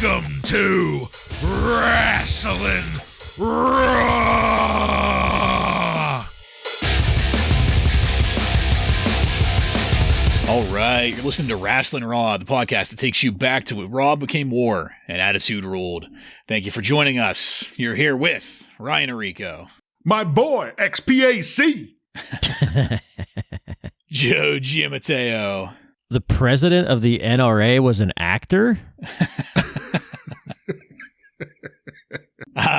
Welcome to Wrasslin Raw! All right, you're listening to Wrasslin Raw, the podcast that takes you back to when Raw became war and Attitude ruled. Thank you for joining us. You're here with Ryan Arico. My boy, X-Pac. Joe Giammatteo. The president of the NRA was an actor?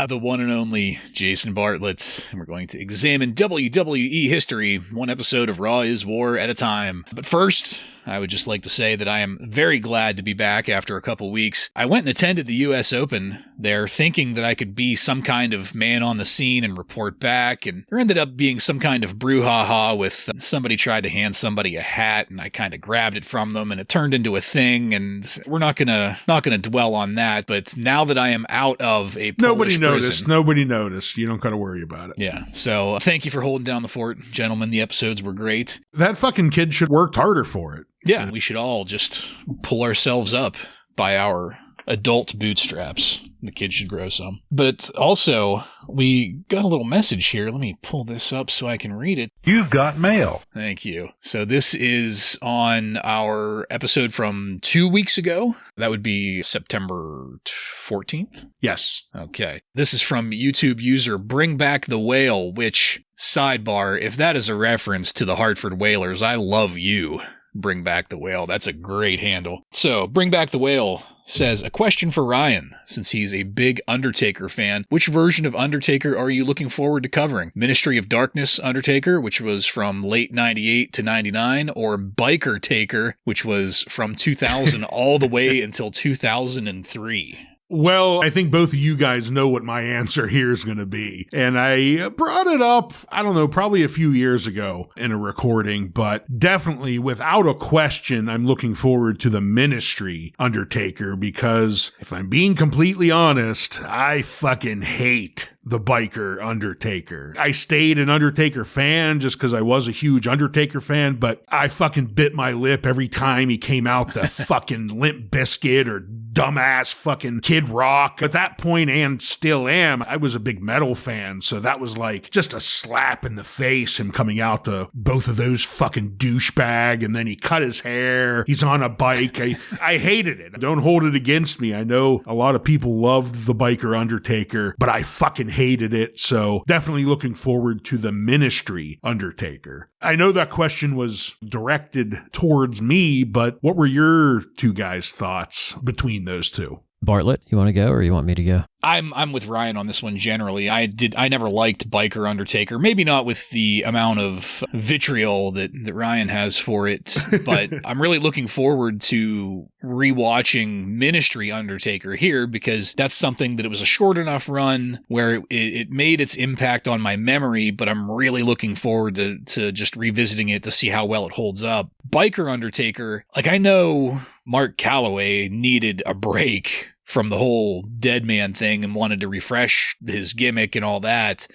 The one and only Jason Bartlett. And we're going to examine WWE history, one episode of Raw is War at a time. But first, I would just like to say that I am very glad to be back after a couple weeks. I went and attended the U.S. Open there thinking that I could be some kind of man on the scene and report back, and there ended up being some kind of brouhaha with somebody tried to hand somebody a hat, and I kind of grabbed it from them, and it turned into a thing, and we're not gonna dwell on that, but now that I am out of a Polish prison, Nobody noticed. You don't gotta worry about it. Yeah, so thank you for holding down the fort, gentlemen. The episodes were great. That fucking kid should have worked harder for it. Yeah, we should all just pull ourselves up by our adult bootstraps. The kid should grow some. But also, we got a little message here. Let me pull this up so I can read it. You've got mail. Thank you. So this is on our episode from 2 weeks ago. That would be September 14th? Yes. Okay. This is from YouTube user Bring Back the Whale, which, sidebar, if that is a reference to the Hartford Whalers, I love you. Bring Back the Whale. That's a great handle. So, Bring Back the Whale says, a question for Ryan, since he's a big Undertaker fan. Which version of Undertaker are you looking forward to covering? Ministry of Darkness Undertaker, which was from late 98 to 99, or Biker Taker, which was from 2000 all the way until 2003? Well, I think both of you guys know what my answer here is going to be. And I brought it up, I don't know, probably a few years ago in a recording, but definitely without a question, I'm looking forward to the Ministry Undertaker because if I'm being completely honest, I fucking hate the Biker Undertaker. I stayed an Undertaker fan just because I was a huge Undertaker fan, but I fucking bit my lip every time he came out the fucking Limp Bizkit or dumbass fucking Kid Rock. At that point, and still am, I was a big metal fan, so that was like just a slap in the face, him coming out to both of those fucking douchebag, and then he cut his hair, he's on a bike. I hated it. Don't hold it against me. I know a lot of people loved the Biker Undertaker, but I fucking hated it, so definitely looking forward to the Ministry Undertaker. I know that question was directed towards me, but what were your two guys' thoughts between those two? Bartlett, you want to go or you want me to go? I'm with Ryan on this one generally. I never liked Biker Undertaker, maybe not with the amount of vitriol that Ryan has for it, but I'm really looking forward to rewatching Ministry Undertaker here because that's something that it was a short enough run where it made its impact on my memory, but I'm really looking forward to just revisiting it to see how well it holds up. Biker Undertaker, like I know Mark Calloway needed a break from the whole dead man thing and wanted to refresh his gimmick and all that.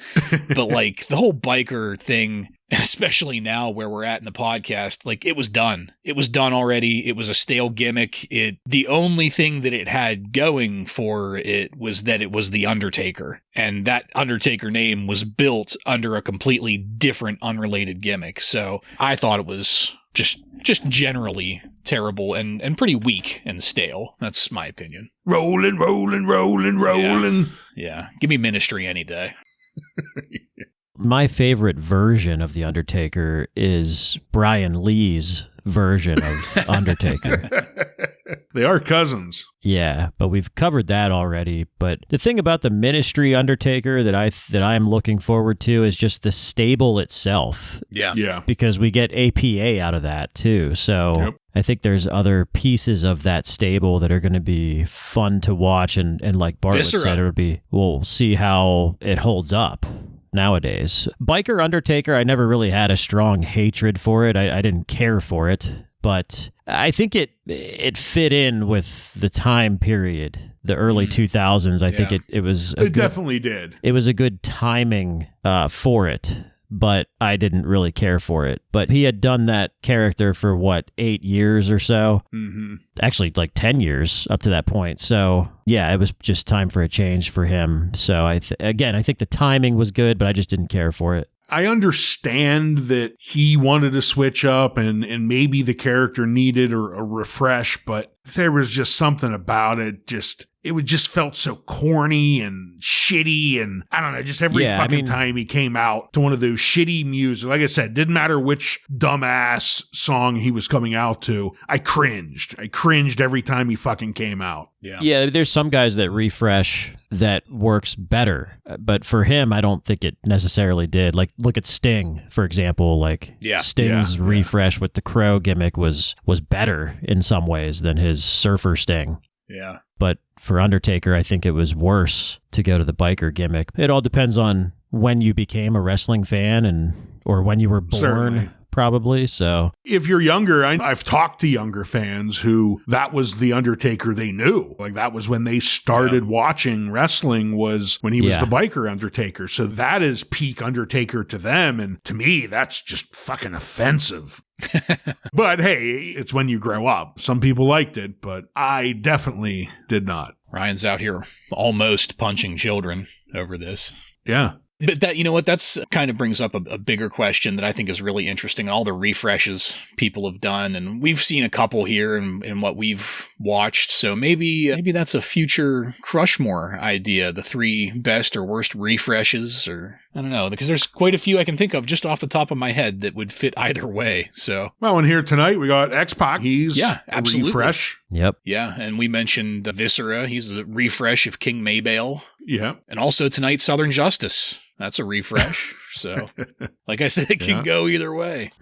But like the whole biker thing, especially now where we're at in the podcast, like it was done. It was done already. It was a stale gimmick. The only thing that it had going for it was that it was the Undertaker. And that Undertaker name was built under a completely different, unrelated gimmick. So I thought it was just generally terrible and pretty weak and stale. That's my opinion. Rolling. Yeah. Give me Ministry any day. My favorite version of The Undertaker is Brian Lee's version of Undertaker. They are cousins. Yeah, but we've covered that already. But the thing about the Ministry Undertaker that I'm looking forward to is just the stable itself. Yeah. Because we get APA out of that too. So yep. I think there's other pieces of that stable that are going to be fun to watch. And like Bartlett said, we'll see how it holds up nowadays. Biker Undertaker, I never really had a strong hatred for it. I didn't care for it. But I think it fit in with the time period, the early 2000s. I think it was. It definitely did. It was a good timing for it. but I didn't really care for it. But he had done that character for 8 years or so? Mm-hmm. Actually, like 10 years up to that point. So yeah, it was just time for a change for him. So I think the timing was good, but I just didn't care for it. I understand that he wanted to switch up and maybe the character needed a refresh, but there was just something about it. It just felt so corny and shitty, and I don't know, just every time he came out to one of those shitty music, like I said, didn't matter which dumbass song he was coming out to, I cringed. I cringed every time he fucking came out. Yeah, there's some guys that refresh that works better, but for him, I don't think it necessarily did. Like, look at Sting, for example. Like, Sting's refresh with the Crow gimmick was better in some ways than his Surfer Sting. Yeah. But for Undertaker, I think it was worse to go to the biker gimmick. It all depends on when you became a wrestling fan or when you were born. Certainly. Probably, so. If you're younger, I've talked to younger fans who that was the Undertaker they knew. Like, that was when they started watching wrestling, was when he was the biker Undertaker. So that is peak Undertaker to them. And to me, that's just fucking offensive. But hey, it's when you grow up. Some people liked it, but I definitely did not. Ryan's out here almost punching children over this. Yeah. But that, you know what, that's kind of brings up a bigger question that I think is really interesting. All the refreshes people have done, and we've seen a couple here in what we've watched. So maybe that's a future Crushmore idea, the 3 best or worst refreshes, or I don't know, because there's quite a few I can think of just off the top of my head that would fit either way. So, well, and here tonight we got X-Pac. He's absolutely. A refresh. Yep. Yeah, and we mentioned Viscera. He's a refresh of King Maybale. Yeah. And also tonight, Southern Justice. That's a refresh. So, like I said, it can go either way.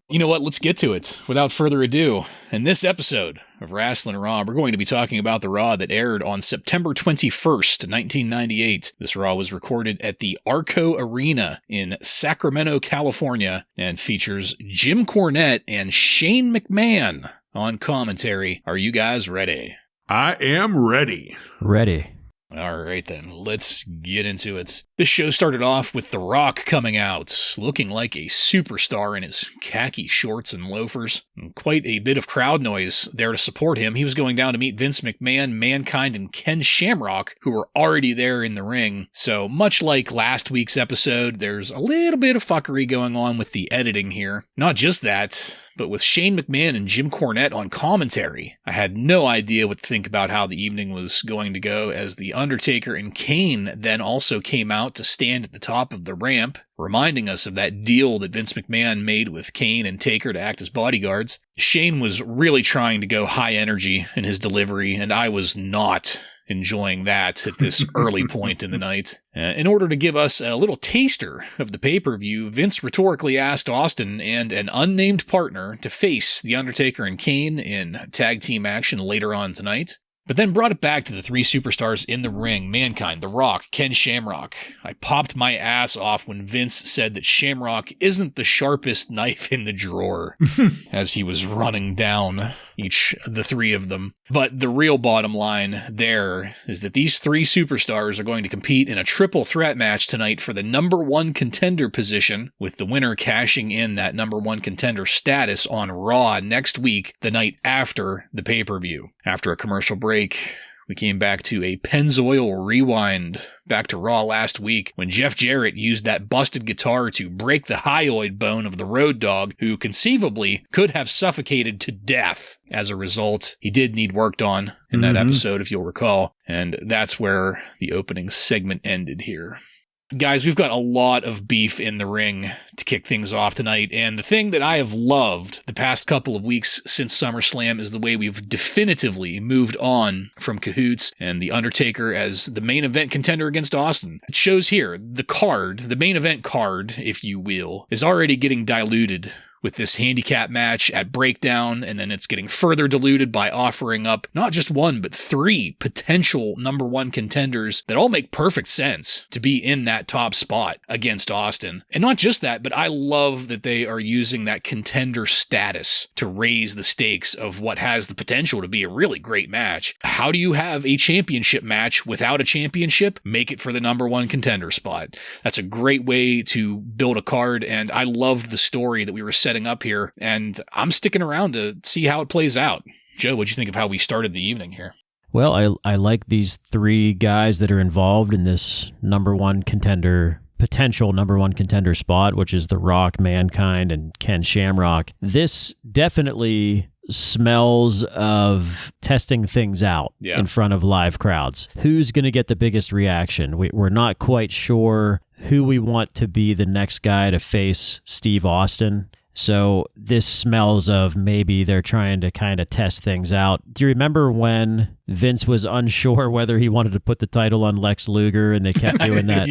You know what? Let's get to it. Without further ado, in this episode of Wrasslin Raw, we're going to be talking about the Raw that aired on September 21st, 1998. This Raw was recorded at the Arco Arena in Sacramento, California, and features Jim Cornette and Shane McMahon on commentary. Are you guys ready? I am ready. Ready. All right, then, let's get into it. This show started off with The Rock coming out, looking like a superstar in his khaki shorts and loafers. And quite a bit of crowd noise there to support him. He was going down to meet Vince McMahon, Mankind, and Ken Shamrock, who were already there in the ring. So, much like last week's episode, there's a little bit of fuckery going on with the editing here. Not just that, but with Shane McMahon and Jim Cornette on commentary. I had no idea what to think about how the evening was going to go, as the Undertaker and Kane then also came out to stand at the top of the ramp, reminding us of that deal that Vince McMahon made with Kane and Taker to act as bodyguards. Shane was really trying to go high energy in his delivery, and I was not enjoying that at this early point in the night. In order to give us a little taster of the pay-per-view, Vince rhetorically asked Austin and an unnamed partner to face The Undertaker and Kane in tag team action later on tonight, but then brought it back to the 3 superstars in the ring: Mankind, The Rock, Ken Shamrock. I popped my ass off when Vince said that Shamrock isn't the sharpest knife in the drawer as he was running down the 3 of them. But the real bottom line there is that these 3 superstars are going to compete in a triple threat match tonight for the number 1 contender position, with the winner cashing in that number 1 contender status on Raw next week, the night after the pay-per-view. After a commercial break, we came back to a Pennzoil rewind back to Raw last week when Jeff Jarrett used that busted guitar to break the hyoid bone of the Road Dogg, who conceivably could have suffocated to death as a result. He did need worked on in that episode, if you'll recall, and that's where the opening segment ended here. Guys, we've got a lot of beef in the ring to kick things off tonight, and the thing that I have loved the past couple of weeks since SummerSlam is the way we've definitively moved on from Cahoots and The Undertaker as the main event contender against Austin. It shows here, the main event card, if you will, is already getting diluted with this handicap match at Breakdown, and then it's getting further diluted by offering up not just one, but 3 potential number 1 contenders that all make perfect sense to be in that top spot against Austin. And not just that, but I love that they are using that contender status to raise the stakes of what has the potential to be a really great match. How do you have a championship match without a championship? Make it for the number 1 contender spot. That's a great way to build a card, and I loved the story that we were setting up here, and I'm sticking around to see how it plays out. Joe, what'd you think of how we started the evening here? Well, I like these 3 guys that are involved in this potential number one contender spot, which is The Rock, Mankind, and Ken Shamrock. This definitely smells of testing things out in front of live crowds. Who's going to get the biggest reaction? We're not quite sure who we want to be the next guy to face Steve Austin. So this smells of maybe they're trying to kind of test things out. Do you remember when Vince was unsure whether he wanted to put the title on Lex Luger and they kept doing that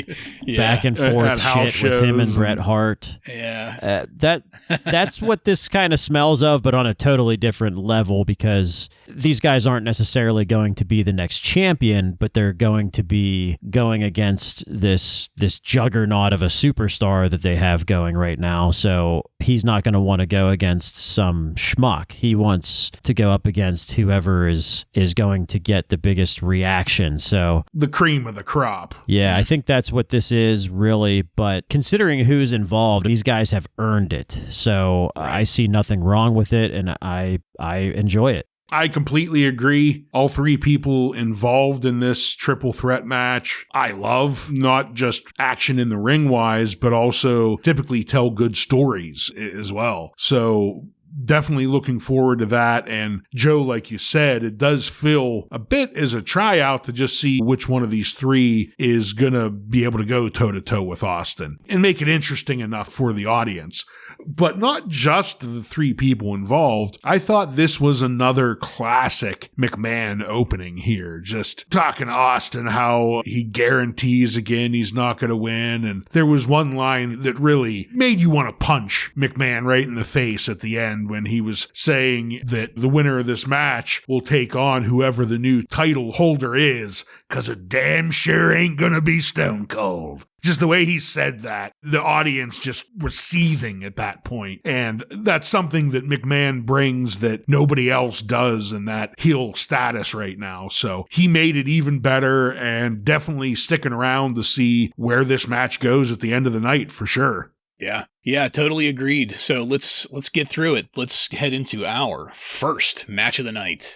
back and forth shit with him and Bret Hart? Yeah. That's what this kind of smells of, but on a totally different level, because these guys aren't necessarily going to be the next champion, but they're going to be going against this juggernaut of a superstar that they have going right now. So he's not going to want to go against some schmuck. He wants to go up against whoever is going to get the biggest reaction. So the cream of the crop. Yeah, I think that's what this is really. But considering who's involved, these guys have earned it. So I see nothing wrong with it, and I enjoy it. I completely agree. All 3 people involved in this triple threat match, I love. Not just action in the ring wise, but also typically tell good stories as well. So definitely looking forward to that. And Joe, like you said, it does feel a bit as a tryout to just see which one of these 3 is going to be able to go toe to toe with Austin and make it interesting enough for the audience. But not just the 3 people involved. I thought this was another classic McMahon opening here. Just talking to Austin how he guarantees again he's not going to win. And there was one line that really made you want to punch McMahon right in the face at the end when he was saying that the winner of this match will take on whoever the new title holder is, because it damn sure ain't going to be Stone Cold. Just the way he said that, the audience just was seething at that point. And that's something that McMahon brings that nobody else does in that heel status right now. So he made it even better, and definitely sticking around to see where this match goes at the end of the night for sure. Yeah, totally agreed. So let's get through it. Let's head into our first match of the night.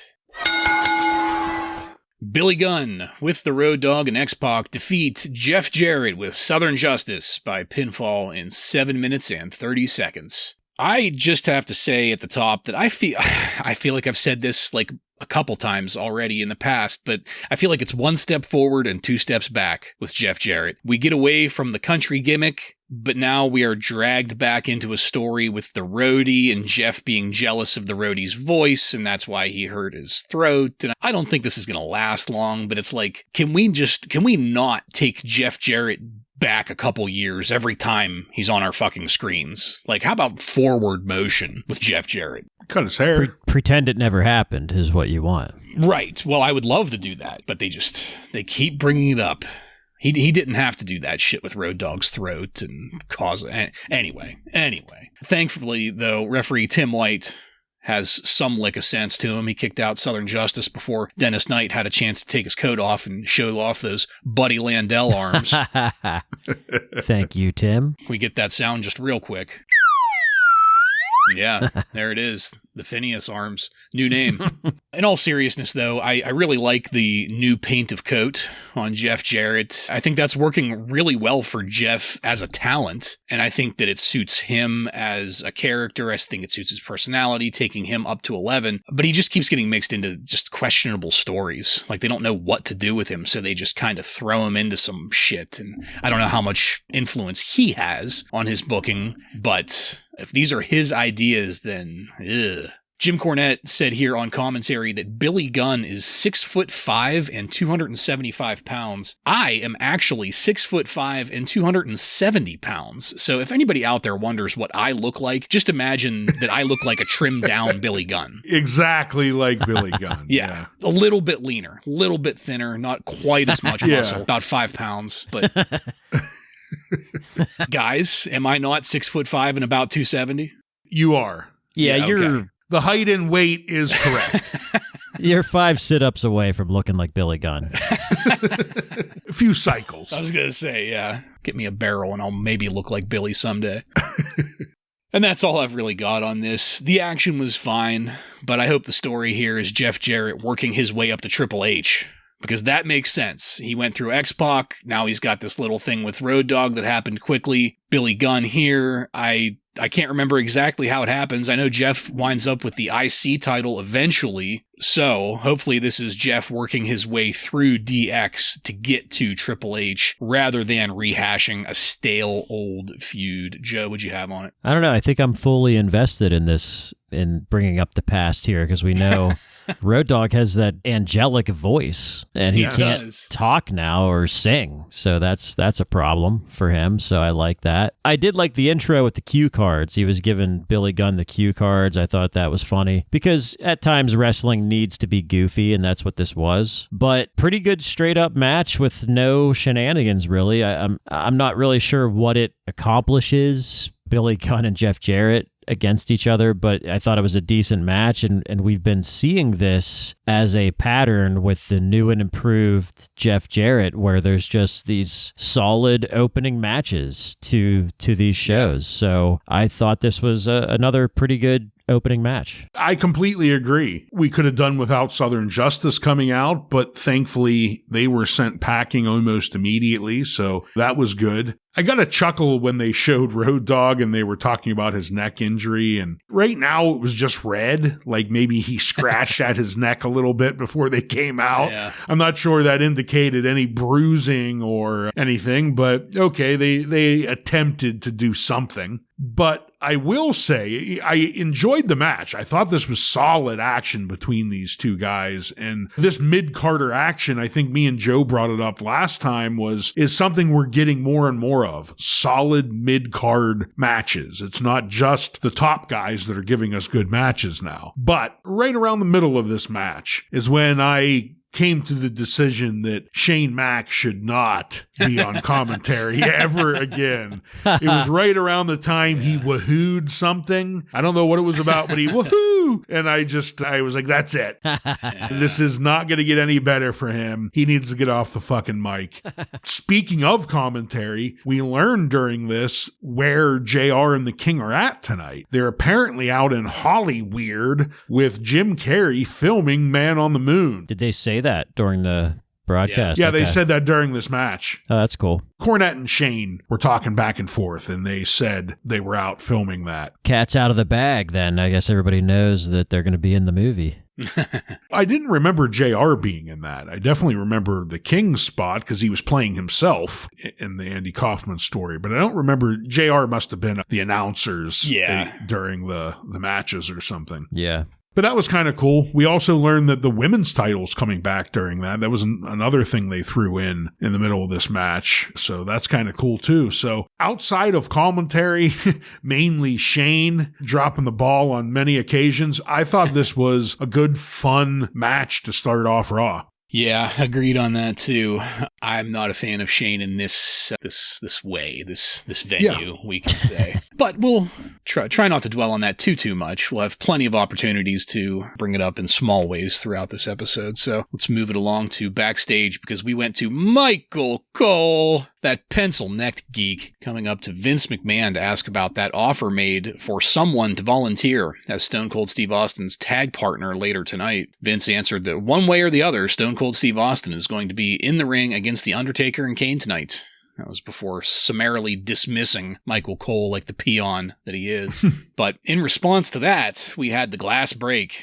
Billy Gunn with the Road Dogg and X-Pac defeat Jeff Jarrett with Southern Justice by pinfall in 7 minutes and 30 seconds. I just have to say at the top that I feel like I've said this like a couple times already in the past, but I feel like it's 1 step forward and 2 steps back with Jeff Jarrett. We get away from the country gimmick, but now we are dragged back into a story with the roadie and Jeff being jealous of the roadie's voice, and that's why he hurt his throat. And I don't think this is going to last long, but it's like, can we not take Jeff Jarrett back a couple years every time he's on our fucking screens? Like, how about forward motion with Jeff Jarrett? Cut his hair. Pretend it never happened is what you want. Right. Well, I would love to do that, but they keep bringing it up. He didn't have to do that shit with Road Dogg's throat and cause... Anyway. Thankfully, though, referee Tim White has some lick of sense to him. He kicked out Southern Justice before Dennis Knight had a chance to take his coat off and show off those Buddy Landell arms. Thank you, Tim. We get that sound just real quick. Yeah, there it is. The Phineas arms. New name. In all seriousness, though, I really like the new paint of coat on Jeff Jarrett. I think that's working really well for Jeff as a talent, and I think that it suits him as a character. I think it suits his personality, taking him up to 11, but he just keeps getting mixed into just questionable stories. Like, they don't know what to do with him, so they just kind of throw him into some shit, and I don't know how much influence he has on his booking, but if these are his ideas, then Jim Cornette said here on commentary that Billy Gunn is 6'5" and 275 pounds. I am actually 6'5" and 270 pounds. So if anybody out there wonders what I look like, just imagine that I look like a trimmed down Billy Gunn. Exactly like Billy Gunn. Yeah. A little bit leaner, a little bit thinner, not quite as much muscle, about 5 pounds, but guys, am I not 6'5" and about 270? You are. Yeah, you're. Okay. The height and weight is correct. You're 5 sit-ups away from looking like Billy Gunn. A few cycles. I was going to say, yeah. Get me a barrel and I'll maybe look like Billy someday. And that's all I've really got on this. The action was fine, but I hope the story here is Jeff Jarrett working his way up to Triple H. Because that makes sense. He went through X-Pac, now he's got this little thing with Road Dogg that happened quickly. Billy Gunn here, I can't remember exactly how it happens. I know Jeff winds up with the IC title eventually, so hopefully this is Jeff working his way through DX to get to Triple H rather than rehashing a stale old feud. Joe, what'd you have on it? I don't know. I think I'm fully invested in this, in bringing up the past here, because we know Road Dogg has that angelic voice, and he can't talk now or sing, so that's a problem for him, so I like that. I did like the intro with the cue cards. He was giving Billy Gunn the cue cards. I thought that was funny, because at times wrestling needs to be goofy, and that's what this was. But pretty good straight-up match with no shenanigans, really. I'm not really sure what it accomplishes, Billy Gunn and Jeff Jarrett against each other, but I thought it was a decent match, and we've been seeing this as a pattern with the new and improved Jeff Jarrett, where there's just these solid opening matches to these shows. So I thought this was another pretty good opening match. I completely agree. We could have done without Southern Justice coming out, but thankfully they were sent packing almost immediately, so that was good. I got a chuckle when they showed Road Dogg and they were talking about his neck injury, and right now it was just red, like maybe he scratched at his neck a little bit before they came out. Yeah. I'm not sure that indicated any bruising or anything, but okay, they attempted to do something. But I will say, I enjoyed the match. I thought this was solid action between these two guys. And this mid-carder action, I think me and Joe brought it up last time, is something we're getting more and more of. Solid mid-card matches. It's not just the top guys that are giving us good matches now. But right around the middle of this match is when I came to the decision that Shane Mack should not be on commentary ever again. It was right around the time he woohooed something. I don't know what it was about, but he woohoo! And I was like, that's it. This is not going to get any better for him. He needs to get off the fucking mic. Speaking of commentary, we learned during this where JR and the King are at tonight. They're apparently out in Hollyweird with Jim Carrey filming Man on the Moon. Did they say that during the broadcast? Yeah, they said that during this match. Oh, that's cool. Cornette and Shane were talking back and forth, and they said they were out filming that. Cat's out of the bag, then. I guess everybody knows that they're going to be in the movie. I didn't remember JR being in that. I definitely remember the King's spot because he was playing himself in the Andy Kaufman story, but I don't remember. JR must have been the announcers during the matches or something. Yeah. But that was kind of cool. We also learned that the women's title's coming back during that. That was another thing they threw in the middle of this match. So that's kind of cool too. So outside of commentary, mainly Shane dropping the ball on many occasions, I thought this was a good, fun match to start off Raw. Yeah, agreed on that too. I'm not a fan of Shane in this venue, we can say. But we'll try not to dwell on that too much. We'll have plenty of opportunities to bring it up in small ways throughout this episode. So let's move it along to backstage, because we went to Michael Cole, that pencil-necked geek, coming up to Vince McMahon to ask about that offer made for someone to volunteer as Stone Cold Steve Austin's tag partner later tonight. Vince answered that one way or the other, Stone Cold Steve Austin is going to be in the ring against the Undertaker and Kane tonight. That was before summarily dismissing Michael Cole like the peon that he is. But in response to that, we had the glass break.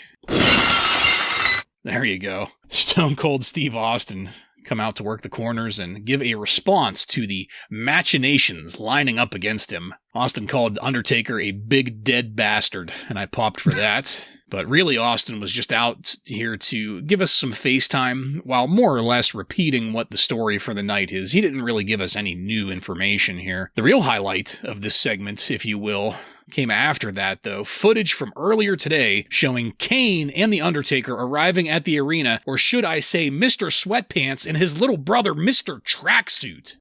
There you go. Stone Cold Steve Austin come out to work the corners and give a response to the machinations lining up against him. Austin called Undertaker a big dead bastard, and I popped for that. But really, Austin was just out here to give us some FaceTime while more or less repeating what the story for the night is. He didn't really give us any new information here. The real highlight of this segment, if you will, came after that, though. Footage from earlier today showing Kane and The Undertaker arriving at the arena, or should I say Mr. Sweatpants and his little brother, Mr. Tracksuit.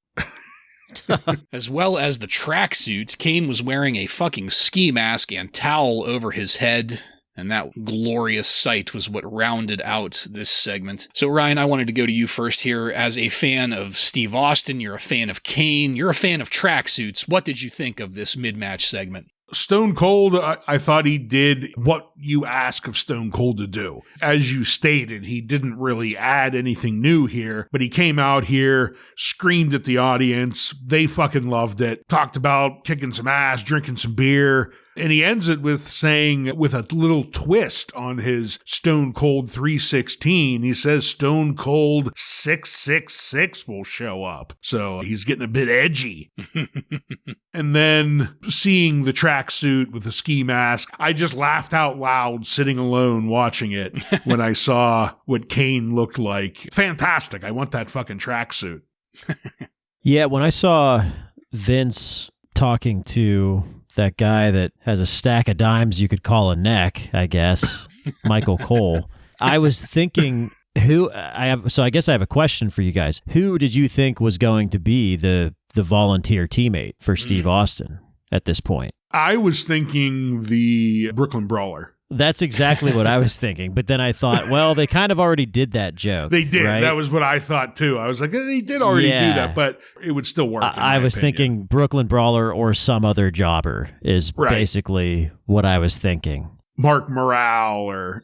As well as the tracksuit, Kane was wearing a fucking ski mask and towel over his head. And that glorious sight was what rounded out this segment. So, Ryan, I wanted to go to you first here. As a fan of Steve Austin, you're a fan of Kane, you're a fan of tracksuits. What did you think of this mid-match segment? Stone Cold, I thought he did what you ask of Stone Cold to do. As you stated, he didn't really add anything new here, but he came out here, screamed at the audience. They fucking loved it. Talked about kicking some ass, drinking some beer. And he ends it with saying, with a little twist on his Stone Cold 316, he says Stone Cold 666 will show up. So he's getting a bit edgy. And then seeing the tracksuit with the ski mask, I just laughed out loud sitting alone watching it when I saw what Kane looked like. Fantastic. I want that fucking tracksuit. Yeah, when I saw Vince talking to that guy that has a stack of dimes you could call a neck, I guess, Michael Cole, I was thinking, so I guess I have a question for you guys. Who did you think was going to be the volunteer teammate for Steve Austin at this point? I was thinking the Brooklyn Brawler. That's exactly what I was thinking. But then I thought, well, they kind of already did that joke. They did. Right? That was what I thought, too. I was like, they did already do that, but it would still work. I was thinking Brooklyn Brawler or some other jobber is basically what I was thinking. Mark Morale or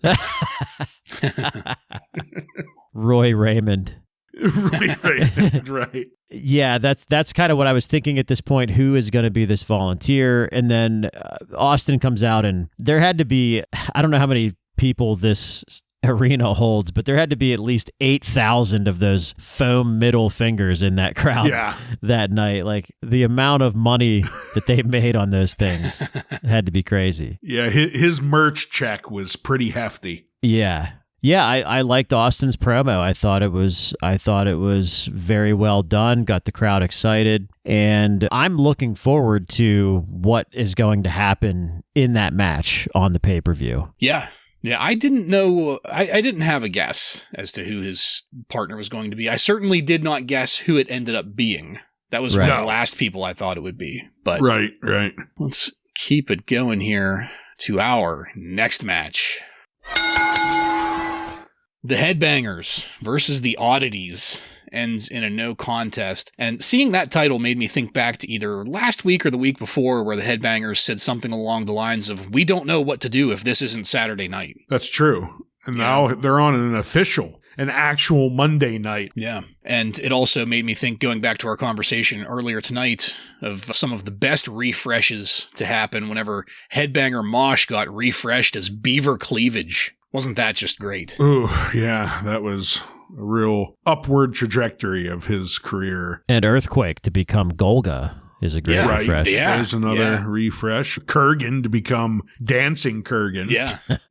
Roy Raymond. Roy Raymond, right. Yeah, that's kind of what I was thinking at this point. Who is going to be this volunteer? And then Austin comes out, and there had to be, I don't know how many people this arena holds, but there had to be at least 8,000 of those foam middle fingers in that crowd that night. Like, the amount of money that they made on those things had to be crazy. Yeah, his merch check was pretty hefty. Yeah. Yeah, I liked Austin's promo. I thought it was very well done, got the crowd excited, and I'm looking forward to what is going to happen in that match on the pay-per-view. Yeah, I didn't know, I didn't have a guess as to who his partner was going to be. I certainly did not guess who it ended up being. That was one of the last people I thought it would be. But right. Let's keep it going here to our next match. The Headbangers versus the Oddities ends in a no contest. And seeing that title made me think back to either last week or the week before, where the Headbangers said something along the lines of, "We don't know what to do if this isn't Saturday night." That's true. And now they're on an actual Monday night. Yeah. And it also made me think, going back to our conversation earlier tonight, of some of the best refreshes to happen whenever Headbanger Mosh got refreshed as Beaver Cleavage. Wasn't that just great? Ooh, yeah, that was a real upward trajectory of his career. And Earthquake to become Golga is a great refresh. Yeah. There's another refresh. Kurgan to become Dancing Kurgan.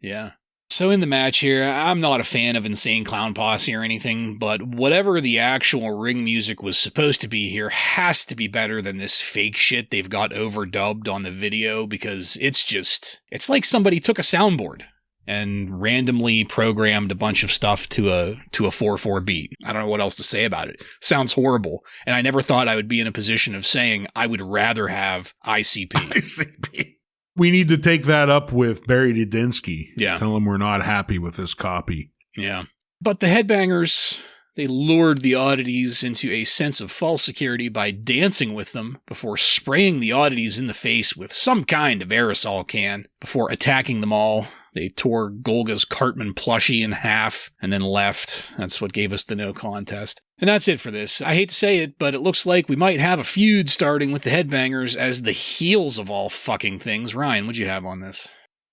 Yeah. So in the match here, I'm not a fan of Insane Clown Posse or anything, but whatever the actual ring music was supposed to be here has to be better than this fake shit they've got overdubbed on the video, because it's like somebody took a soundboard and randomly programmed a bunch of stuff to a 4/4 beat. I don't know what else to say about it. Sounds horrible. And I never thought I would be in a position of saying I would rather have ICP. We need to take that up with Barry Dudinsky. Yeah. Tell him we're not happy with this copy. Yeah. But the Headbangers, they lured the Oddities into a sense of false security by dancing with them before spraying the Oddities in the face with some kind of aerosol can before attacking them all. They tore Golga's Cartman plushie in half and then left. That's what gave us the no contest. And that's it for this. I hate to say it, but it looks like we might have a feud starting with the Headbangers as the heels of all fucking things. Ryan, what'd you have on this?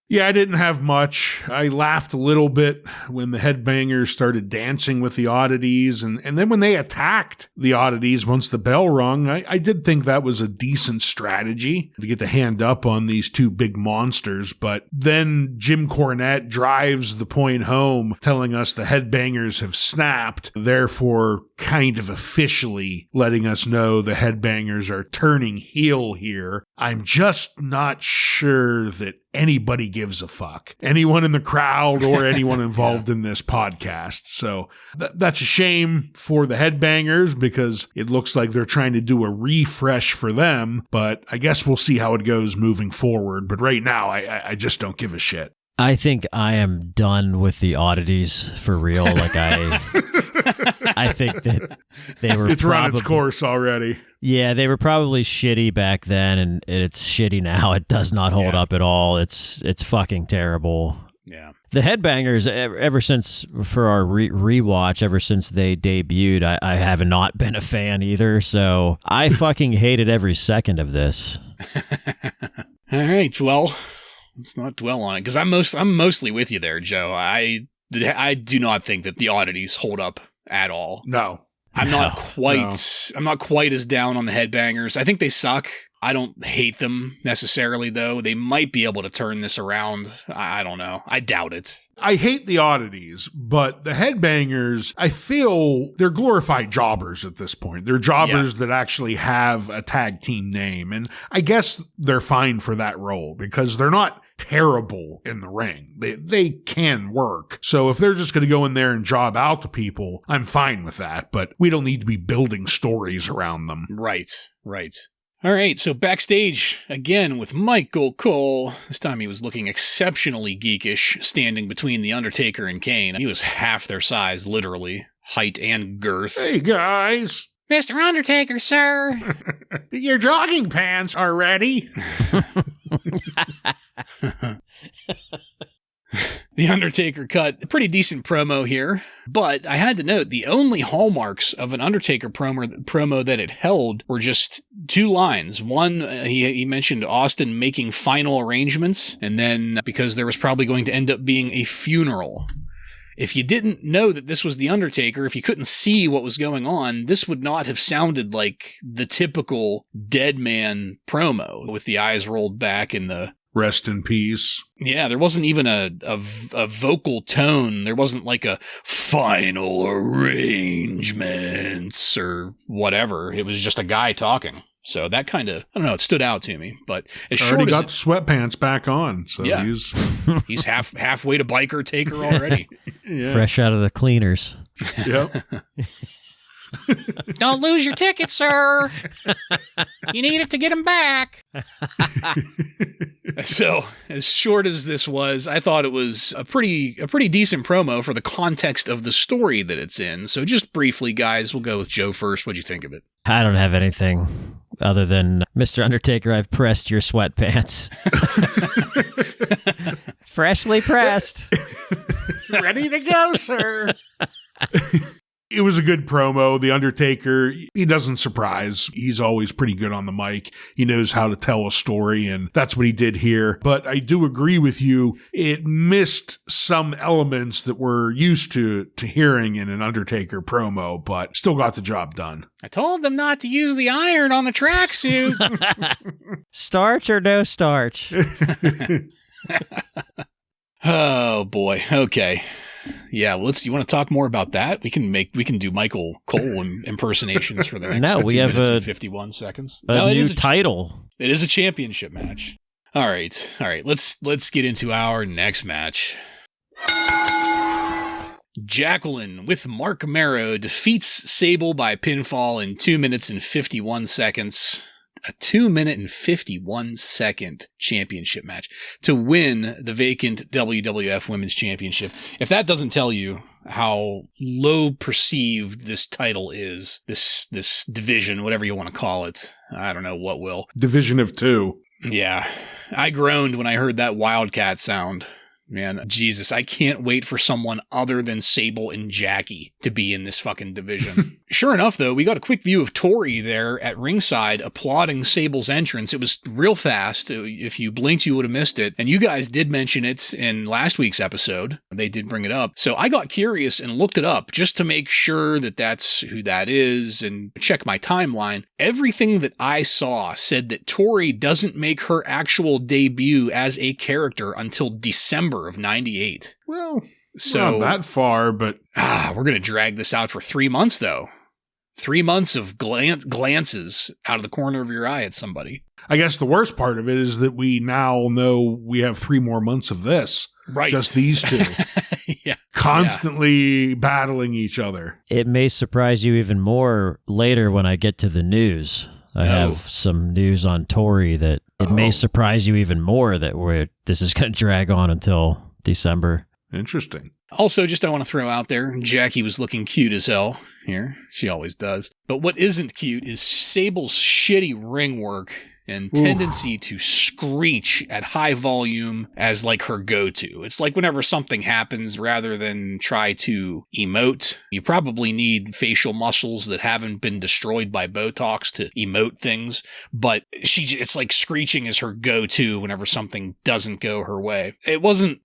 Yeah, I didn't have much. I laughed a little bit when the Headbangers started dancing with the Oddities, and then when they attacked the Oddities once the bell rung, I did think that was a decent strategy to get the hand up on these two big monsters, but then Jim Cornette drives the point home, telling us the Headbangers have snapped, therefore kind of officially letting us know the Headbangers are turning heel here. I'm just not sure that anybody gives a fuck. Anyone in the crowd or anyone involved in this podcast. So that's a shame for the Headbangers because it looks like they're trying to do a refresh for them, but I guess we'll see how it goes moving forward. But right now, I just don't give a shit. I think I am done with the Oddities for real. Like I think that they were It's run its course already. Yeah, they were probably shitty back then, and it's shitty now. It does not hold up at all. It's fucking terrible. Yeah. The Headbangers, ever since, for our rewatch, ever since they debuted, I have not been a fan either, so I fucking hated every second of this. All right, well, let's not dwell on it, because I'm mostly with you there, Joe. I do not think that the Oddities hold up at all. No. I'm not quite as down on the Headbangers. I think they suck. I don't hate them necessarily, though. They might be able to turn this around. I don't know. I doubt it. I hate the Oddities, but the Headbangers, I feel they're glorified jobbers at this point. They're jobbers that actually have a tag team name, and I guess they're fine for that role because they're not terrible in the ring. They can work. So if they're just going to go in there and job out to people, I'm fine with that, but we don't need to be building stories around them. Right. All right, so backstage again with Michael Cole. This time he was looking exceptionally geekish, standing between The Undertaker and Kane. He was half their size, literally, height and girth. Hey, guys. Mr. Undertaker, sir. Your jogging pants are ready. The Undertaker cut a pretty decent promo here, but I had to note the only hallmarks of an Undertaker promo that it held were just two lines. One, he mentioned Austin making final arrangements, and then because there was probably going to end up being a funeral. If you didn't know that this was The Undertaker, if you couldn't see what was going on, this would not have sounded like the typical dead man promo with the eyes rolled back and the rest in peace. Yeah, there wasn't even a vocal tone. There wasn't like a final arrangements or whatever. It was just a guy talking. So that kind of, I don't know, it stood out to me. But as short already as got the sweatpants back on. So yeah. he's halfway to biker taker already. Yeah. Fresh out of the cleaners. Yep. Don't lose your ticket, sir. You need it to get them back. So, as short as this was, I thought it was a pretty decent promo for the context of the story that it's in. So, just briefly, guys, we'll go with Joe first. What'd you think of it? I don't have anything other than, Mr. Undertaker, I've pressed your sweatpants. Freshly pressed. Ready to go, sir. It was a good promo. The Undertaker, he doesn't surprise. He's always pretty good on the mic. He knows how to tell a story, and that's what he did here. But I do agree with you. It missed some elements that we're used to hearing in an Undertaker promo, but still got the job done. I told them not to use the iron on the tracksuit. Starch or no starch? Oh, boy. Okay. Yeah, well, you want to talk more about that? We can do Michael Cole impersonations for the next 2 minutes and 51 seconds. A new title. It is a championship match. All right. Let's get into our next match. Jacqueline with Mark Marrow defeats Sable by pinfall in 2 minutes and 51 seconds. A 2 minute and 51 second championship match to win the vacant WWF Women's Championship. If that doesn't tell you how low perceived this title is, this division, whatever you want to call it, I don't know what will. Division of two. Yeah. I groaned when I heard that Wildcat sound Man, Jesus, I can't wait for someone other than Sable and Jackie to be in this fucking division. Sure enough, though, we got a quick view of Tori there at ringside applauding Sable's entrance. It was real fast. If you blinked, you would have missed it. And you guys did mention it in last week's episode. They did bring it up. So I got curious and looked it up just to make sure that that's who that is and check my timeline. Everything that I saw said that Tori doesn't make her actual debut as a character until December of 98. Well, so not that far, but we're going to drag this out for 3 months, though. 3 months of glances out of the corner of your eye at somebody. I guess the worst part of it is that we now know we have 3 more months of this. Right. Just these two. Yeah. Constantly battling each other. It may surprise you even more later when I get to the news. I have some news on Tori that it may surprise you even more that this is going to drag on until December. Interesting. Also, just I want to throw out there, Jackie was looking cute as hell here. She always does. But what isn't cute is Sable's shitty ring work and tendency to screech at high volume as like her go-to. It's like whenever something happens, rather than try to emote, you probably need facial muscles that haven't been destroyed by Botox to emote things, but it's like screeching is her go-to whenever something doesn't go her way. It wasn't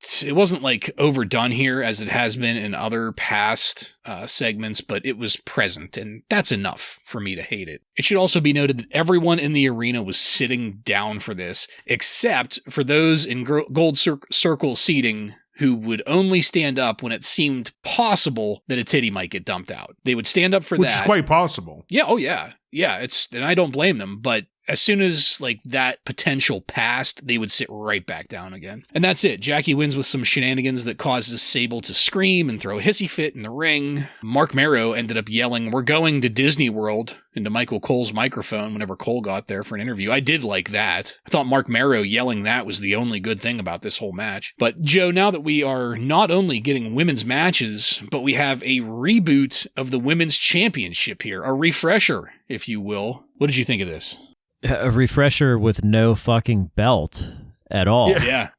like overdone here as it has been in other past segments, but it was present, and that's enough for me to hate it. It should also be noted that everyone in the arena was sitting down for this, except for those in gold circle seating who would only stand up when it seemed possible that a titty might get dumped out. They would stand up for Which that. Which is quite possible. Yeah, oh yeah. Yeah, and I don't blame them, but as soon as like that potential passed, they would sit right back down again. And that's it. Jackie wins with some shenanigans that causes Sable to scream and throw a hissy fit in the ring. Mark Marrow ended up yelling, "We're going to Disney World," into Michael Cole's microphone whenever Cole got there for an interview. I did like that. I thought Mark Marrow yelling that was the only good thing about this whole match. But Joe, now that we are not only getting women's matches, but we have a reboot of the women's championship here, a refresher, if you will. What did you think of this? A refresher with no fucking belt at all. Yeah.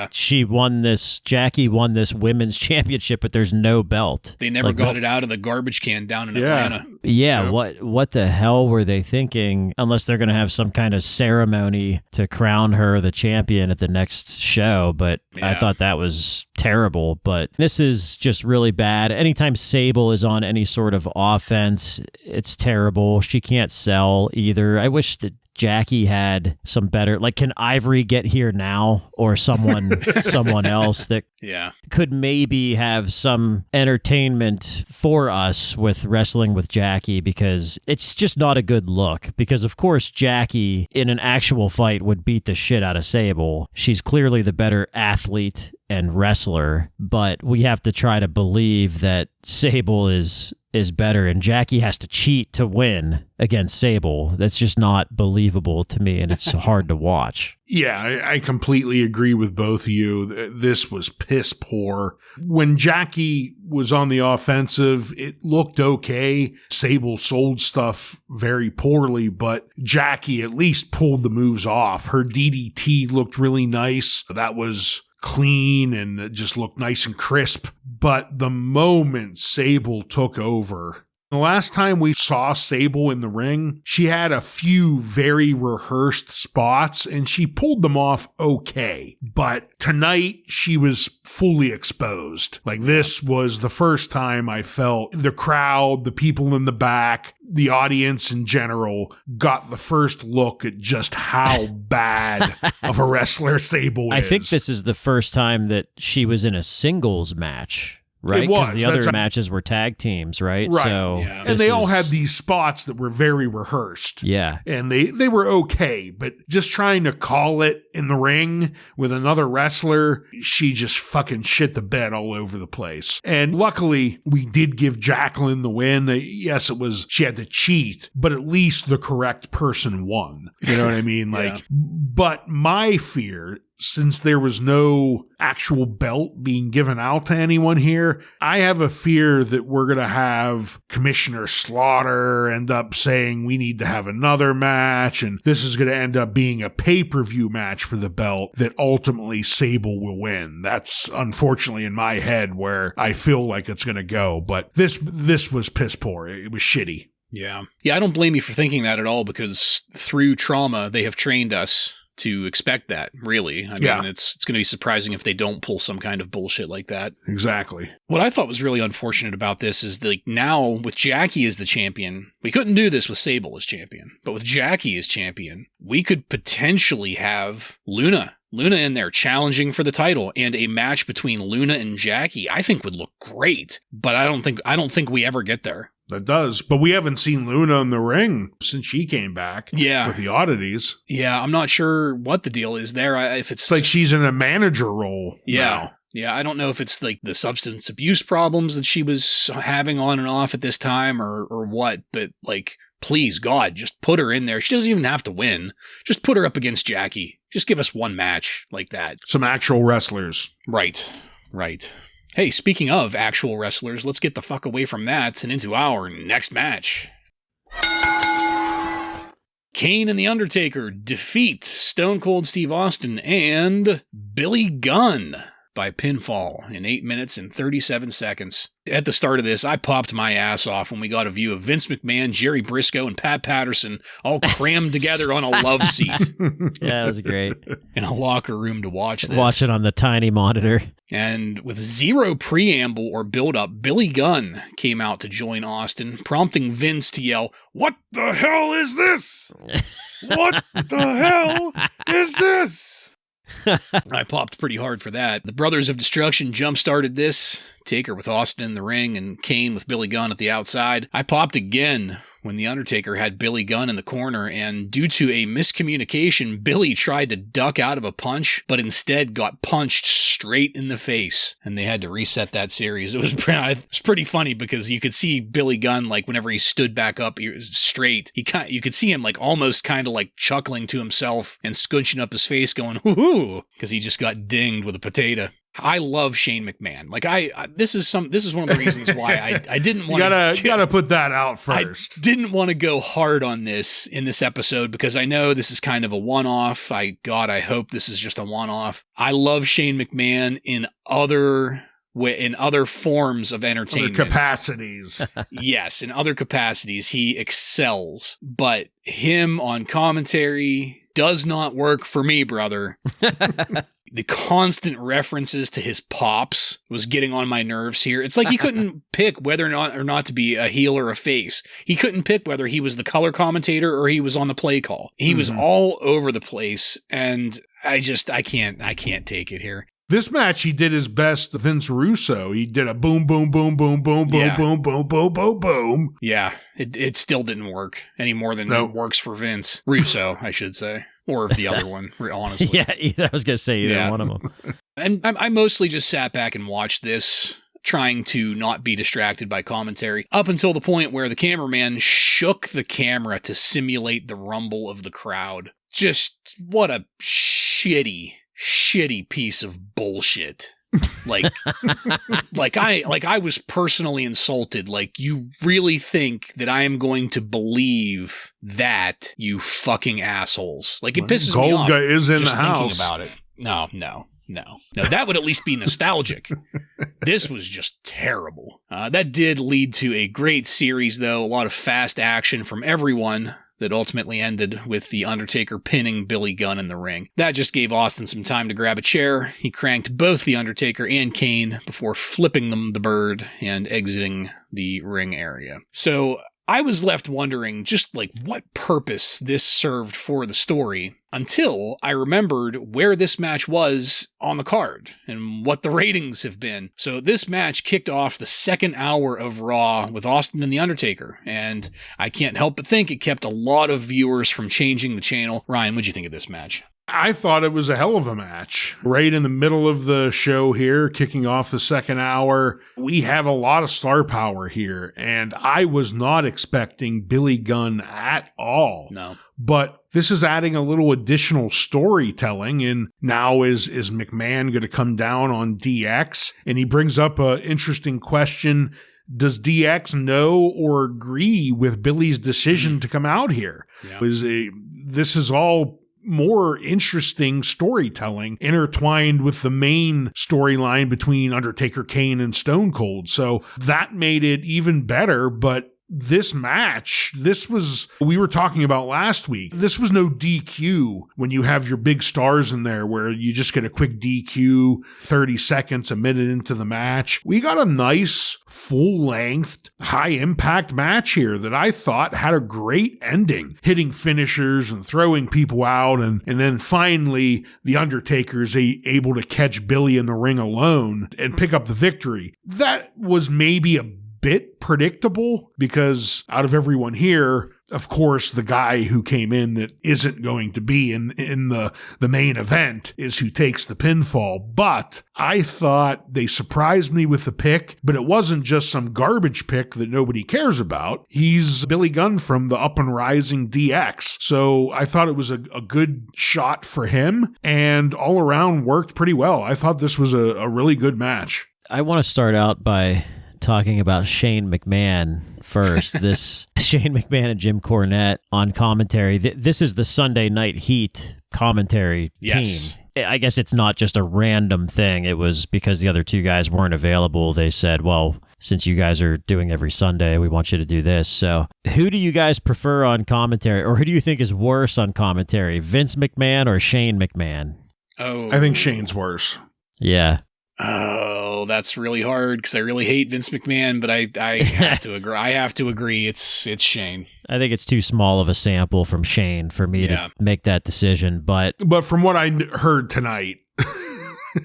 Jackie won this women's championship, but there's no belt. They never got it out of the garbage can down in Atlanta. Yeah, what the hell were they thinking? Unless they're going to have some kind of ceremony to crown her the champion at the next show, but I thought that was terrible. But this is just really bad. Anytime Sable is on any sort of offense, it's terrible. She can't sell either. I wish that Jackie had some better, like, can Ivory get here now, or someone else that could maybe have some entertainment for us with wrestling with Jackie, because it's just not a good look. Because of course Jackie in an actual fight would beat the shit out of Sable. She's clearly the better athlete and wrestler, but we have to try to believe that Sable is better, and Jackie has to cheat to win against Sable. That's just not believable to me, and it's hard to watch. Yeah, I completely agree with both of you. This was piss poor. When Jackie was on the offensive, it looked okay. Sable sold stuff very poorly, but Jackie at least pulled the moves off. Her DDT looked really nice. That was clean and it just looked nice and crisp. But the moment Sable took over, the last time we saw Sable in the ring, she had a few very rehearsed spots and she pulled them off okay. But tonight, she was fully exposed. Like, this was the first time I felt the crowd, the people in the back, the audience in general got the first look at just how bad of a wrestler Sable is. I think this is the first time that she was in a singles match. Right, it was. Because the other matches were tag teams, right? Right. So and they all had these spots that were very rehearsed. Yeah. And they were okay, but just trying to call it in the ring with another wrestler, she just fucking shit the bed all over the place. And luckily, we did give Jacqueline the win. Yes, she had to cheat, but at least the correct person won. You know what I mean? But my fear since there was no actual belt being given out to anyone here, I have a fear that we're going to have Commissioner Slaughter end up saying we need to have another match, and this is going to end up being a pay-per-view match for the belt that ultimately Sable will win. That's unfortunately in my head where I feel like it's going to go, but this was piss poor. It was shitty. Yeah, I don't blame you for thinking that at all, because through trauma, they have trained us to expect that, really. I mean, it's going to be surprising if they don't pull some kind of bullshit like that. Exactly. What I thought was really unfortunate about this is that, like, now with Jackie as the champion, we couldn't do this with Sable as champion, but with Jackie as champion, we could potentially have Luna in there challenging for the title, and a match between Luna and Jackie I think would look great, but I don't think we ever get there. That does, but we haven't seen Luna in the ring since she came back. Yeah. With the oddities. Yeah, I'm not sure what the deal is there. If it's like she's in a manager role. Yeah. Now. Yeah, I don't know if it's like the substance abuse problems that she was having on and off at this time or what, but like, please, God, just put her in there. She doesn't even have to win. Just put her up against Jackie. Just give us one match like that. Some actual wrestlers. Right. Hey, speaking of actual wrestlers, let's get the fuck away from that and into our next match. Kane and The Undertaker defeat Stone Cold Steve Austin and Billy Gunn by pinfall in 8 minutes and 37 seconds. At the start of this, I popped my ass off when we got a view of Vince McMahon, Jerry Briscoe, and Pat Patterson all crammed together on a love seat. Yeah, it was great. In a locker room to watch this. Watch it on the tiny monitor. And with zero preamble or build-up, Billy Gunn came out to join Austin, prompting Vince to yell, "What the hell is this? What the hell is this?" I popped pretty hard for that. The Brothers of Destruction jump-started this. Taker with Austin in the ring and Kane with Billy Gunn at the outside. I popped again when The Undertaker had Billy Gunn in the corner, and due to a miscommunication, Billy tried to duck out of a punch, but instead got punched straight in the face, and they had to reset that series. It was pretty funny because you could see Billy Gunn, like, whenever he stood back up straight, you could see him, like, almost kind of, like, chuckling to himself and scunching up his face going, "Whoo-hoo," because he just got dinged with a potato. I love Shane McMahon. Like this is one of the reasons why I didn't want to. You gotta put that out first. I didn't want to go hard on this in this episode because I know this is kind of a one-off. I hope this is just a one-off. I love Shane McMahon in other forms of entertainment. Other capacities. Yes, in other capacities he excels, but him on commentary does not work for me, brother. The constant references to his pops was getting on my nerves here. It's like he couldn't pick whether or not to be a heel or a face. He couldn't pick whether he was the color commentator or he was on the play call. He was all over the place, and I can't take it here. This match, he did his best Vince Russo. He did a boom, boom, boom, boom, boom, boom, boom, boom, boom, boom, boom. Yeah, it still didn't work any more than it works for Vince. Russo, I should say. Or the other one, honestly. Yeah, I was going to say either one of them. And I mostly just sat back and watched this, trying to not be distracted by commentary, up until the point where the cameraman shook the camera to simulate the rumble of the crowd. Just what a shitty piece of bullshit. Like I was personally insulted. Like, you really think that I am going to believe that, you fucking assholes? Like, it pisses me off. Golga is in just the house. Thinking about it. No, that would at least be nostalgic. This was just terrible. That did lead to a great series, though. A lot of fast action from everyone that ultimately ended with The Undertaker pinning Billy Gunn in the ring. That just gave Austin some time to grab a chair. He cranked both The Undertaker and Kane before flipping them the bird and exiting the ring area. So I was left wondering just like what purpose this served for the story until I remembered where this match was on the card and what the ratings have been. So this match kicked off the second hour of Raw with Austin and The Undertaker, and I can't help but think it kept a lot of viewers from changing the channel. Ryan, what'd you think of this match? I thought it was a hell of a match. Right in the middle of the show here, kicking off the second hour, we have a lot of star power here, and I was not expecting Billy Gunn at all. No. But this is adding a little additional storytelling. And now is McMahon going to come down on DX? And he brings up an interesting question. Does DX know or agree with Billy's decision to come out here? Yeah. This is all more interesting storytelling intertwined with the main storyline between Undertaker, Kane, and Stone Cold. So that made it even better. But this match, we were talking about last week. This was no DQ when you have your big stars in there where you just get a quick DQ 30 seconds, a minute into the match. We got a nice, full-length, high-impact match here that I thought had a great ending, hitting finishers and throwing people out. And then finally, The Undertaker's able to catch Billy in the ring alone and pick up the victory. That was maybe a bit predictable because out of everyone here, of course, the guy who came in that isn't going to be in the main event is who takes the pinfall. But I thought they surprised me with the pick, but it wasn't just some garbage pick that nobody cares about. He's Billy Gunn from the up and rising DX. So I thought it was a good shot for him and all around worked pretty well. I thought this was a really good match. I want to start out by talking about Shane McMahon first. This Shane McMahon and Jim Cornette on commentary. This is the Sunday Night Heat commentary team. I guess it's not just a random thing. It was because the other two guys weren't available. They said, well, since you guys are doing every Sunday, we want you to do this. So who do you guys prefer on commentary, or who do you think is worse on commentary, Vince McMahon or Shane McMahon? Oh, I think Shane's worse. Yeah. Oh, that's really hard because I really hate Vince McMahon, but I have to agree. I have to agree. It's Shane. I think it's too small of a sample from Shane for me to make that decision. But from what I heard tonight,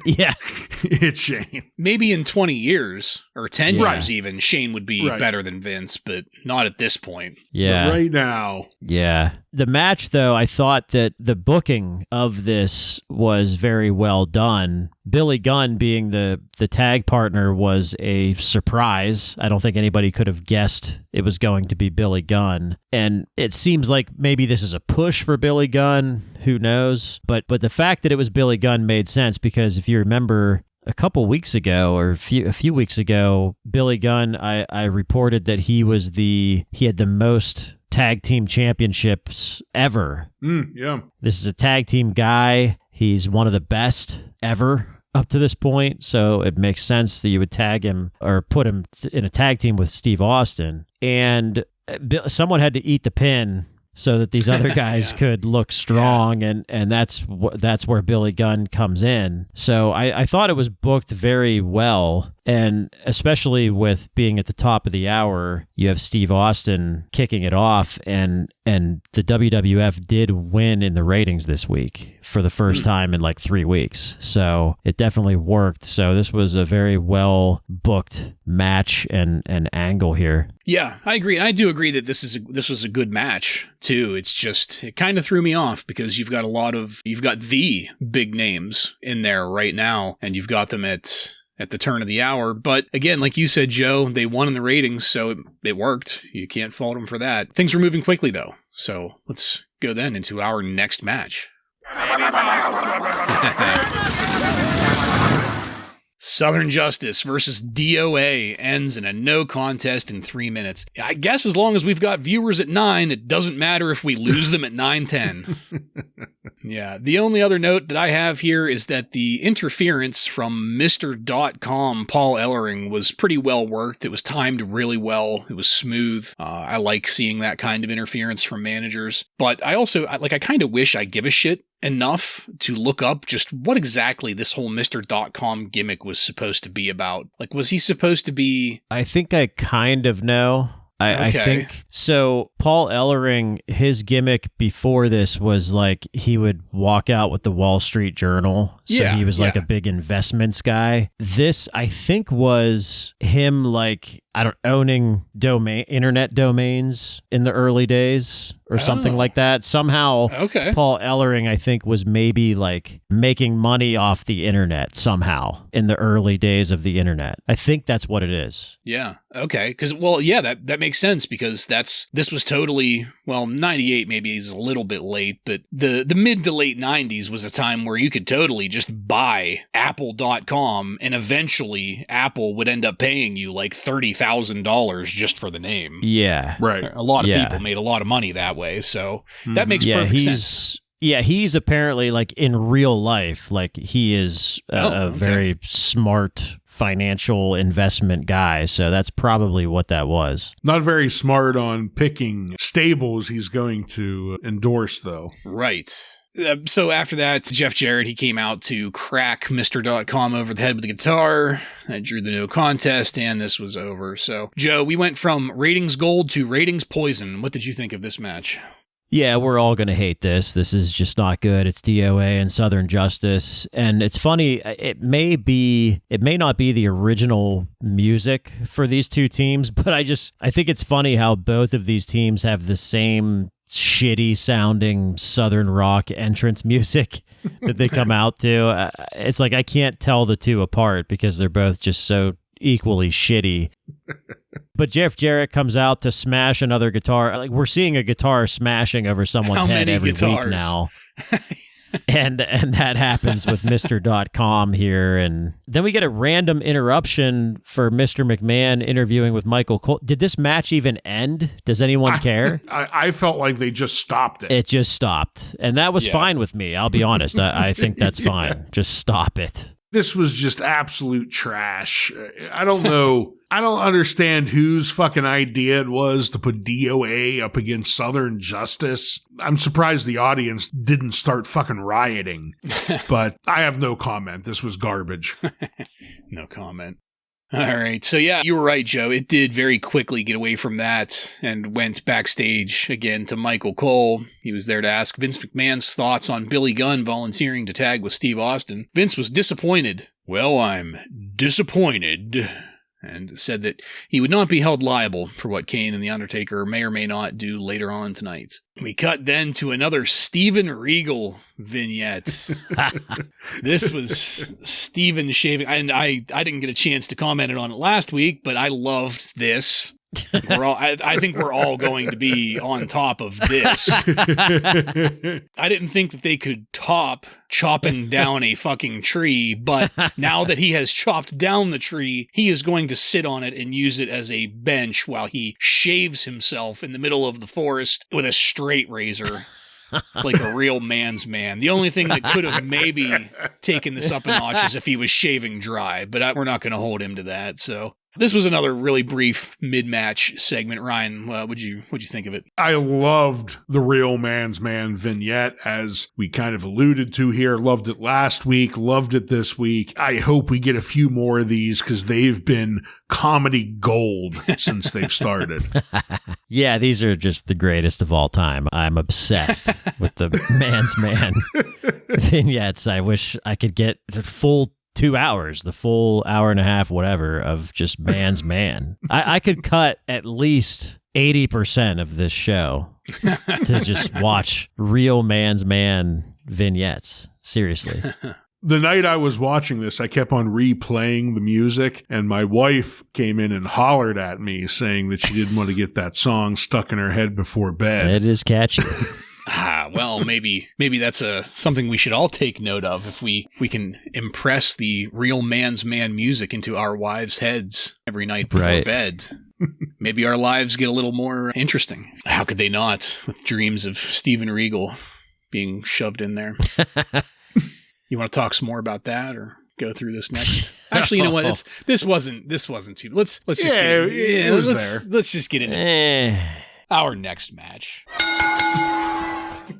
yeah, it's Shane. Maybe in 20 years or 10 years even, Shane would be better than Vince, but not at this point. Yeah. But right now. Yeah. The match, though, I thought that the booking of this was very well done. Billy Gunn being the tag partner was a surprise. I don't think anybody could have guessed it was going to be Billy Gunn. And it seems like maybe this is a push for Billy Gunn. Who knows? But the fact that it was Billy Gunn made sense because if you remember a couple weeks ago or a few weeks ago, Billy Gunn, I reported that he had the most tag team championships ever. Yeah. This is a tag team guy. He's one of the best ever up to this point. So it makes sense that you would tag him or put him in a tag team with Steve Austin. And someone had to eat the pin so that these other guys could look strong, and that's where Billy Gunn comes in. So I thought it was booked very well, and especially with being at the top of the hour, you have Steve Austin kicking it off, and the WWF did win in the ratings this week for the first time in like 3 weeks. So it definitely worked. So this was a very well booked match and angle here. Yeah, I agree. And I do agree that this was a good match too. It's just, it kind of threw me off because you've got the big names in there right now, and you've got them at the turn of the hour. But again, like you said, Joe, they won in the ratings, so it worked. You can't fault them for that. Things are moving quickly though. So let's go then into our next match. Southern Justice versus DOA ends in a no contest in 3 minutes. I guess as long as we've got viewers at 9, it doesn't matter if we lose them at 9:10. Yeah, the only other note that I have here is that the interference from Mr. Paul Ellering was pretty well worked. It was timed really well. It was smooth. I like seeing that kind of interference from managers. But I kind of wish I give a shit enough to look up just what exactly this whole Mr. gimmick was supposed to be about. Like, was he supposed to be... I think I kind of know. I think so. Paul Ellering, his gimmick before this was like he would walk out with the Wall Street Journal. So he was like a big investments guy. This, I think, was him like owning internet domains in the early days or something like that. Somehow, Paul Ellering, I think, was maybe like making money off the internet somehow in the early days of the internet. I think that's what it is. Yeah. Okay. Because, that makes sense because this was totally, 98 maybe is a little bit late, but the mid to late 90s was a time where you could totally just buy Apple.com and eventually Apple would end up paying you like $30,000 just for the name. Yeah. Right. A lot of people made a lot of money that way. So that makes perfect sense. Yeah, he's apparently like in real life, like he is a very smart financial investment guy. So that's probably what that was. Not very smart on picking stables he's going to endorse, though. Right. So after that, Jeff Jarrett, he came out to crack Mr.com over the head with the guitar. I drew the no contest, and this was over. So, Joe, we went from ratings gold to ratings poison. What did you think of this match? Yeah, we're all going to hate this. This is just not good. It's DOA and Southern Justice. And it's funny, it may not be the original music for these two teams, but I think it's funny how both of these teams have the same shitty sounding Southern rock entrance music that they come out to. It's like I can't tell the two apart because they're both just so equally shitty. But Jeff Jarrett comes out to smash another guitar. Like we're seeing a guitar smashing over someone's head every week now. and that happens with Mr.com here. And then we get a random interruption for Mr. McMahon interviewing with Michael Cole. Did this match even end? Does anyone care? I felt like they just stopped it. It just stopped. And that was fine with me. I'll be honest. I think that's fine. Just stop it. This was just absolute trash. I don't know. I don't understand whose fucking idea it was to put DOA up against Southern Justice. I'm surprised the audience didn't start fucking rioting. But I have no comment. This was garbage. No comment. All right. So, yeah, you were right, Joe. It did very quickly get away from that and went backstage again to Michael Cole. He was there to ask Vince McMahon's thoughts on Billy Gunn volunteering to tag with Steve Austin. Vince was disappointed. Well, I'm disappointed. And said that he would not be held liable for what Kane and The Undertaker may or may not do later on tonight. We cut then to another Steven Regal vignette. This was Steven shaving, and I didn't get a chance to comment on it last week, but I loved this. I think we're all going to be on top of this. I didn't think that they could top chopping down a fucking tree, but now that he has chopped down the tree, he is going to sit on it and use it as a bench while he shaves himself in the middle of the forest with a straight razor. Like a real man's man. The only thing that could have maybe taken this up a notch is if he was shaving dry, but we're not going to hold him to that, so... This was another really brief mid-match segment. Ryan, what'd you think of it? I loved the Real Man's Man vignette, as we kind of alluded to here. Loved it last week, loved it this week. I hope we get a few more of these because they've been comedy gold since they've started. Yeah, these are just the greatest of all time. I'm obsessed with the Man's Man vignettes. I wish I could get the full 2 hours, the full hour and a half, whatever, of just Man's Man. I could cut at least 80% of this show to just watch Real Man's Man vignettes. Seriously. The night I was watching this, I kept on replaying the music, and my wife came in and hollered at me saying that she didn't want to get that song stuck in her head before bed. It is catchy. Well, maybe that's something we should all take note of if we can impress the Real Man's Man music into our wives' heads every night before bed. Maybe our lives get a little more interesting. How could they not, with dreams of Steven Regal being shoved in there? You want to talk some more about that, or go through this next? Actually, you know what? This wasn't too. Let's just let's just get into our next match.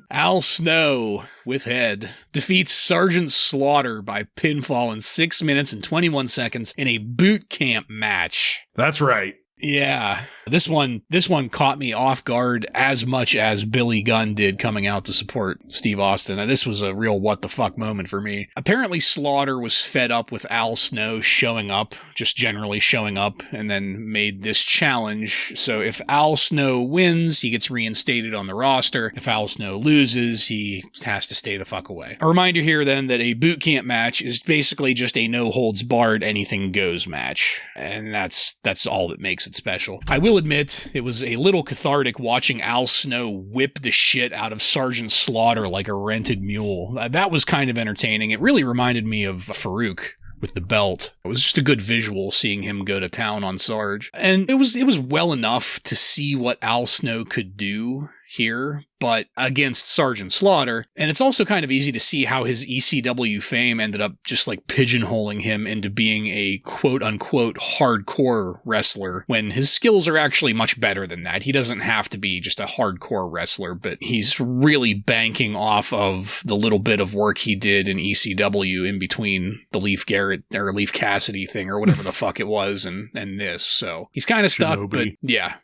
Al Snow, with head, defeats Sergeant Slaughter by pinfall in 6 minutes and 21 seconds in a boot camp match. That's right. Yeah. This one caught me off guard as much as Billy Gunn did coming out to support Steve Austin. Now, this was a real what the fuck moment for me. Apparently, Slaughter was fed up with Al Snow showing up, just generally showing up, and then made this challenge. So if Al Snow wins, he gets reinstated on the roster. If Al Snow loses, he has to stay the fuck away. A reminder here then that a boot camp match is basically just a no holds barred anything goes match. And that's all that makes it special. I will admit it was a little cathartic watching Al Snow whip the shit out of Sergeant Slaughter like a rented mule. That was kind of entertaining. It really reminded me of Farouk with the belt. It was just a good visual seeing him go to town on Sarge. And it was well enough to see what Al Snow could do here, but against Sergeant Slaughter. And it's also kind of easy to see how his ECW fame ended up just like pigeonholing him into being a quote-unquote hardcore wrestler when his skills are actually much better than that. He doesn't have to be just a hardcore wrestler, but he's really banking off of the little bit of work he did in ECW in between the Leif Garrett or Leif Cassidy thing or whatever the fuck it was and this. So he's kind of stuck, but yeah.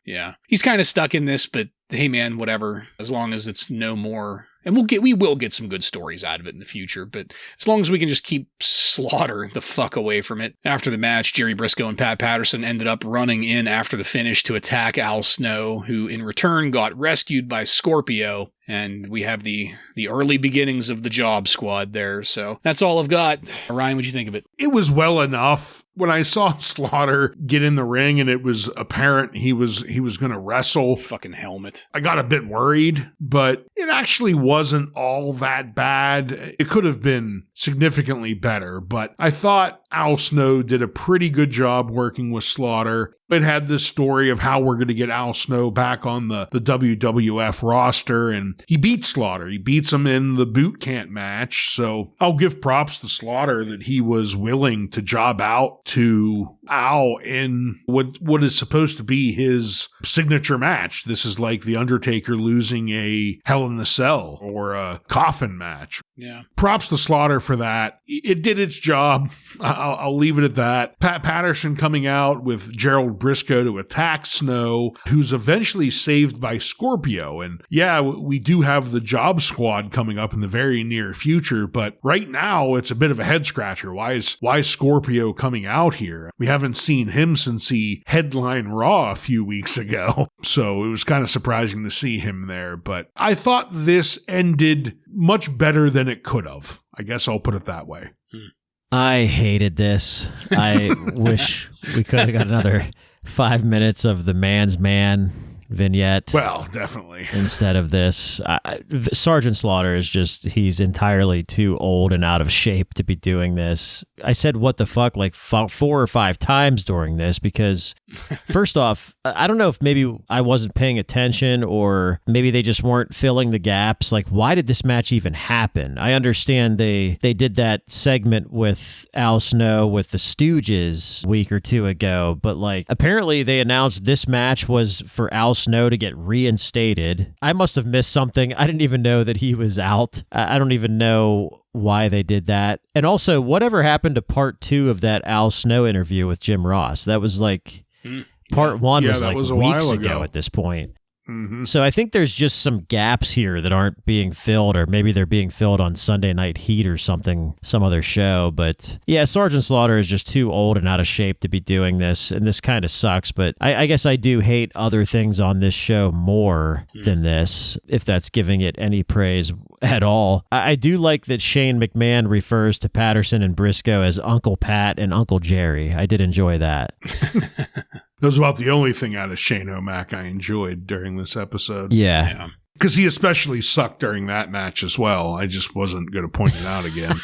He's kind of stuck in this, but hey man, whatever, as long as it's no more. And we will get some good stories out of it in the future, but as long as we can just keep Slaughter the fuck away from it. After the match, Jerry Briscoe and Pat Patterson ended up running in after the finish to attack Al Snow, who in return got rescued by Scorpio. And we have the early beginnings of the Job Squad there. So that's all I've got. Ryan, what'd you think of it? It was well enough. When I saw Slaughter get in the ring and it was apparent he was going to wrestle. Fucking helmet. I got a bit worried, but it actually wasn't all that bad. It could have been significantly better, but I thought Al Snow did a pretty good job working with Slaughter. It had this story of how we're going to get Al Snow back on the WWF roster, and he beats Slaughter. He beats him in the boot camp match, so I'll give props to Slaughter that he was willing to job out to Al in what is supposed to be his signature match. This is like The Undertaker losing a Hell in the Cell or a coffin match. Yeah. Props to Slaughter for that. It did its job. I'll leave it at that. Pat Patterson coming out with Gerald Briscoe to attack Snow, who's eventually saved by Scorpio. And yeah, we do have the Job Squad coming up in the very near future, but right now it's a bit of a head scratcher. Why is Scorpio coming out here? We haven't seen him since he headlined Raw a few weeks ago. So it was kind of surprising to see him there, but I thought this ended much better than it could have. I guess I'll put it that way. I hated this. I wish we could have got another 5 minutes of the man's man vignette. Well, definitely. Instead of this. Sergeant Slaughter is just, he's entirely too old and out of shape to be doing this. I said, what the fuck, like 4 or 5 times during this, because first off, I don't know if maybe I wasn't paying attention or maybe they just weren't filling the gaps. Like, why did this match even happen? I understand they did that segment with Al Snow with the Stooges a week or 2 ago, but like apparently they announced this match was for Al Snow to get reinstated. I must have missed something. I didn't even know that he was out. I don't even know why they did that. And also, whatever happened to part 2 of that Al Snow interview with Jim Ross? That was like part 1 was like weeks ago at this point. Mm-hmm. So I think there's just some gaps here that aren't being filled, or maybe they're being filled on Sunday Night Heat or something, some other show. But yeah, Sergeant Slaughter is just too old and out of shape to be doing this, and this kind of sucks. But I guess I do hate other things on this show more than this, if that's giving it any praise at all. I do like that Shane McMahon refers to Patterson and Briscoe as Uncle Pat and Uncle Jerry. I did enjoy that. That was about the only thing out of Shane O'Mac I enjoyed during this episode. Yeah. Because he especially sucked during that match as well. I just wasn't going to point it out again.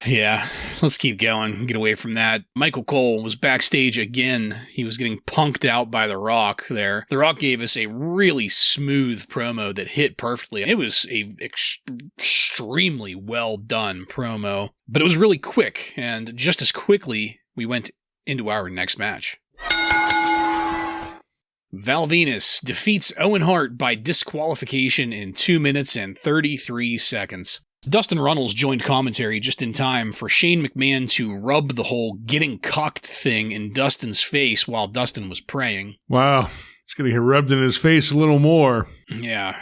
Yeah, let's keep going. Get away from that. Michael Cole was backstage again. He was getting punked out by The Rock there. The Rock gave us a really smooth promo that hit perfectly. It was a extremely well done promo, but it was really quick. And just as quickly, we went into our next match. Val Venis defeats Owen Hart by disqualification in 2 minutes and 33 seconds. Dustin Runnels joined commentary just in time for Shane McMahon to rub the whole getting cocked thing in Dustin's face while Dustin was praying. Wow. It's going to get rubbed in his face a little more. Yeah.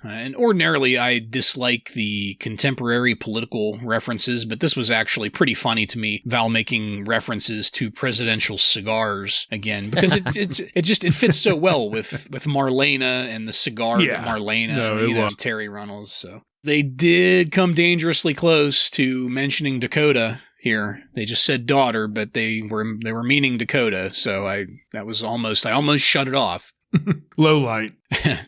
And ordinarily, I dislike the contemporary political references, but this was actually pretty funny to me, Val making references to presidential cigars again, because it fits so well with Marlena and the cigar that Marlena, Terry Runnels. So they did come dangerously close to mentioning Dakota here. They just said daughter, but they were meaning Dakota, so I almost shut it off. Low light.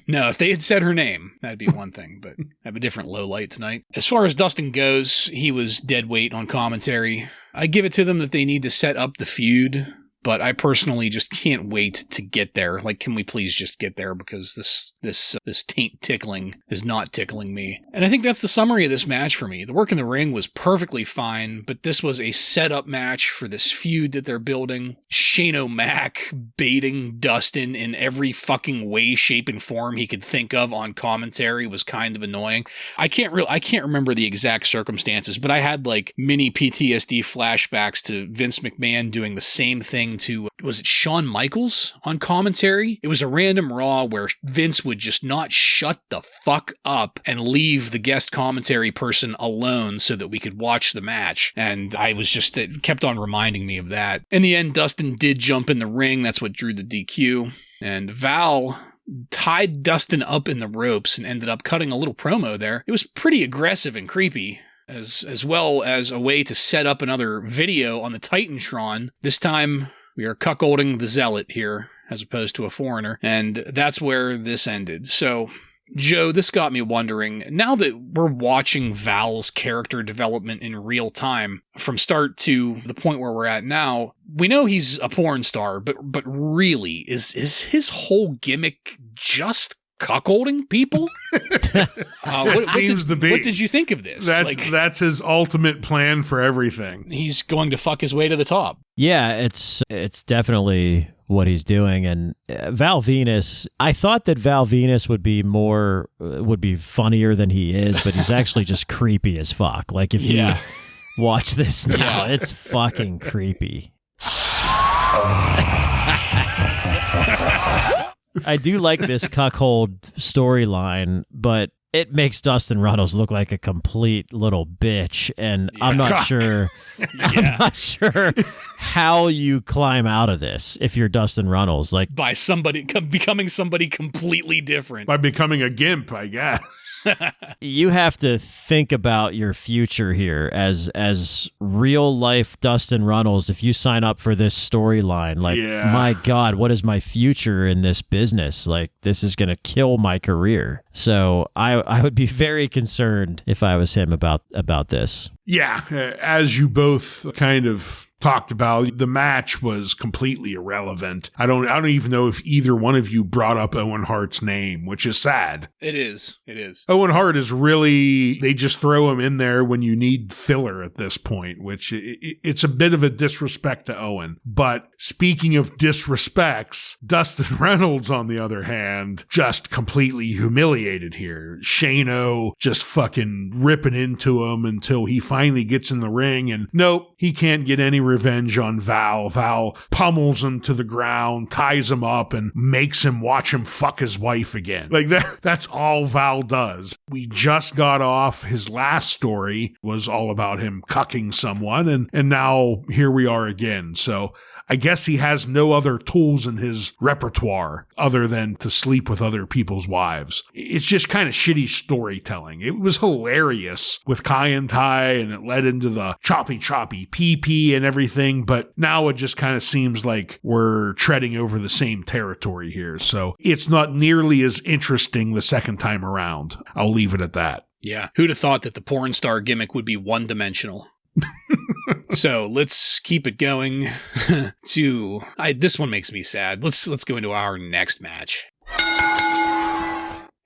No, if they had said her name, that'd be one thing, but I have a different low light tonight. As far as Dustin goes, he was dead weight on commentary. I give it to them that they need to set up the feud, but I personally just can't wait to get there. Like, can we please just get there? Because this taint tickling is not tickling me. And I think that's the summary of this match for me. The work in the ring was perfectly fine, but this was a setup match for this feud that they're building. Shane O'Mac baiting Dustin in every fucking way, shape, and form he could think of on commentary was kind of annoying. I can't remember the exact circumstances, but I had like mini PTSD flashbacks to Vince McMahon doing the same thing to, was it Shawn Michaels on commentary? It was a random Raw where Vince would just not shut the fuck up and leave the guest commentary person alone so that we could watch the match. And it kept on reminding me of that. In the end, Dustin did jump in the ring. That's what drew the DQ. And Val tied Dustin up in the ropes and ended up cutting a little promo there. It was pretty aggressive and creepy. As well as a way to set up another video on the Titantron. This time, we are cuckolding the Zealot here, as opposed to a foreigner, and that's where this ended. So, Joe, this got me wondering, now that we're watching Val's character development in real time, from start to the point where we're at now, we know he's a porn star, but really, is his whole gimmick just cuckolding people? What did you think of this? That's his ultimate plan for everything. He's going to fuck his way to the top. Yeah, it's definitely what he's doing. And Val Venus, I thought that Val Venus would be funnier than he is, but he's actually just creepy as fuck. Like if you watch this now, it's fucking creepy. I do like this cuckold storyline, but it makes Dustin Runnels look like a complete little bitch, and I'm not sure how you climb out of this if you're Dustin Runnels. Like by becoming somebody completely different. By becoming a gimp, I guess. You have to think about your future here as real life Dustin Runnels. If you sign up for this storyline, my God, what is my future in this business? Like, this is going to kill my career. So I would be very concerned if I was him about this. Yeah, as you both kind of talked about, the match was completely irrelevant. I don't even know if either one of you brought up Owen Hart's name, which is sad. It is. Owen Hart is really, they just throw him in there when you need filler at this point, which it's a bit of a disrespect to Owen. But speaking of disrespects, Dustin Reynolds, on the other hand, just completely humiliated here. Shane-O just fucking ripping into him until he finally gets in the ring, and nope, he can't get any revenge on Val. Val pummels him to the ground, ties him up, and makes him watch him fuck his wife again. Like that's all Val does. We just got off his last story was all about him cucking someone, and now here we are again. So I guess he has no other tools in his repertoire other than to sleep with other people's wives. It's just kind of shitty storytelling. It was hilarious with Kai and Tai, and it led into the choppy pee and everything, but now it just kind of seems like we're treading over the same territory here. So it's not nearly as interesting the second time around. I'll leave it at that. Yeah. Who'd have thought that the porn star gimmick would be one-dimensional? So let's keep it going to this one makes me sad. Let's go into our next match.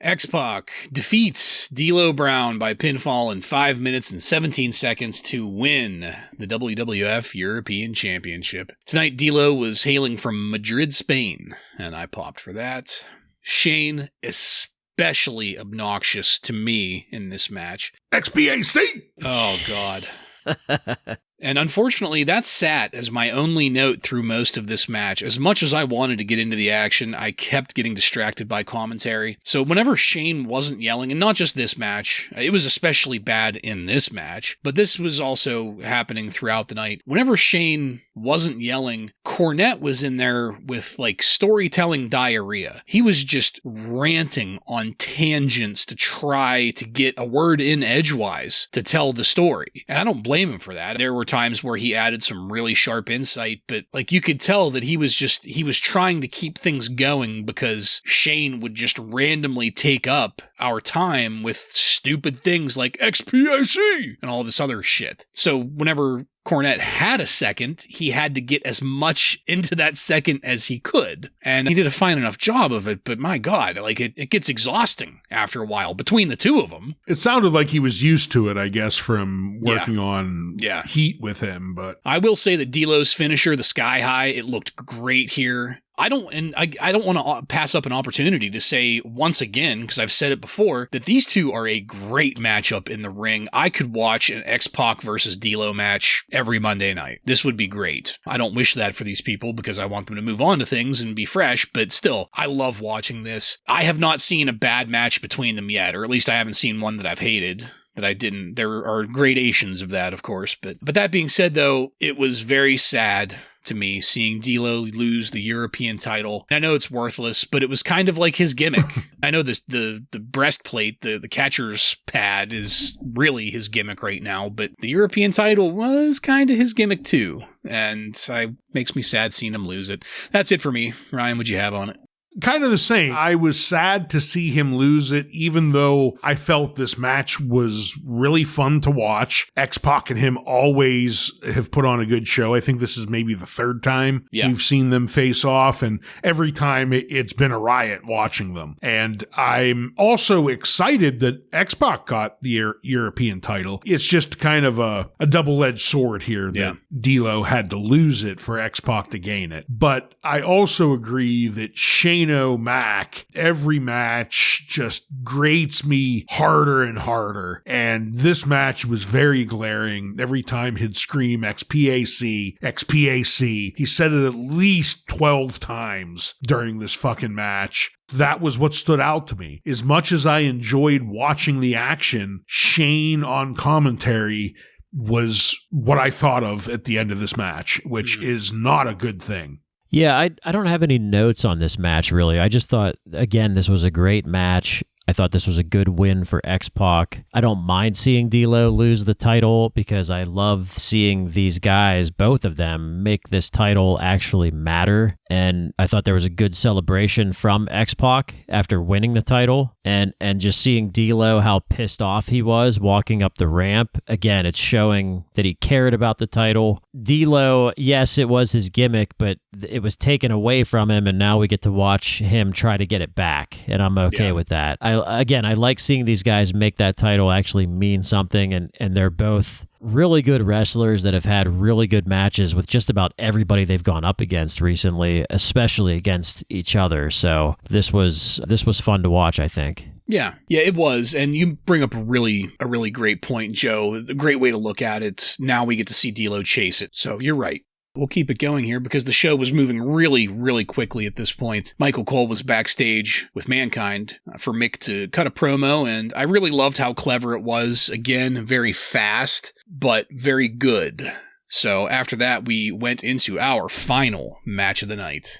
X-Pac defeats D'Lo Brown by pinfall in 5 minutes and 17 seconds to win the WWF European Championship. Tonight, D'Lo was hailing from Madrid, Spain, and I popped for that. Shane especially especially obnoxious to me in this match. XPAC! Oh, God. And unfortunately, that sat as my only note through most of this match. As much as I wanted to get into the action, I kept getting distracted by commentary. So whenever Shane wasn't yelling, and not just this match, it was especially bad in this match, but this was also happening throughout the night. Whenever Shane wasn't yelling, Cornette was in there with like storytelling diarrhea. He was just ranting on tangents to try to get a word in edgewise to tell the story. And I don't blame him for that. There were times where he added some really sharp insight, but like you could tell that he was trying to keep things going because Shane would just randomly take up our time with stupid things like XPAC and all this other shit. So whenever Cornette had a second, he had to get as much into that second as he could. And he did a fine enough job of it, but my God, like it gets exhausting after a while between the two of them. It sounded like he was used to it, I guess, from working on Heat with him. But I will say that D'Lo's finisher, the Sky High, it looked great here. I don't want to pass up an opportunity to say once again, because I've said it before, that these two are a great matchup in the ring. I could watch an X-Pac versus D'Lo match every Monday night. This would be great. I don't wish that for these people because I want them to move on to things and be fresh, but still, I love watching this. I have not seen a bad match between them yet, or at least I haven't seen one that I've hated. That I didn't. There are gradations of that, of course. But that being said, though, it was very sad to me seeing D'Lo lose the European title. I know it's worthless, but it was kind of like his gimmick. I know the breastplate, the catcher's pad is really his gimmick right now, but the European title was kind of his gimmick too. And it makes me sad seeing him lose it. That's it for me. Ryan, what'd you have on it? Kind of the same. I was sad to see him lose it, even though I felt this match was really fun to watch. X-Pac and him always have put on a good show. I think this is maybe the third time we've seen them face off, and every time it's been a riot watching them. And I'm also excited that X-Pac got the European title. It's just kind of a double-edged sword here that D'Lo had to lose it for X-Pac to gain it. But I also agree that Shane Mac, every match just grates me harder and harder. And this match was very glaring. Every time he'd scream XPAC, XPAC. He said it at least 12 times during this fucking match. That was what stood out to me. As much as I enjoyed watching the action, Shane on commentary was what I thought of at the end of this match, which is not a good thing. Yeah, I don't have any notes on this match, really. I just thought, again, this was a great match. I thought this was a good win for X-Pac. I don't mind seeing D'Lo lose the title because I love seeing these guys, both of them, make this title actually matter. And I thought there was a good celebration from X-Pac after winning the title. And just seeing D'Lo, how pissed off he was walking up the ramp. Again, it's showing that he cared about the title. D'Lo, yes, it was his gimmick, but it was taken away from him, and now we get to watch him try to get it back. And I'm okay with that. I like seeing these guys make that title actually mean something, and they're both really good wrestlers that have had really good matches with just about everybody they've gone up against recently, especially against each other. So this was fun to watch, I think. Yeah, it was. And you bring up a really great point, Joe. A great way to look at it. Now we get to see D'Lo chase it. So you're right. We'll keep it going here because the show was moving really, really quickly at this point. Michael Cole was backstage with Mankind for Mick to cut a promo, and I really loved how clever it was. Again, very fast, but very good. So after that, we went into our final match of the night.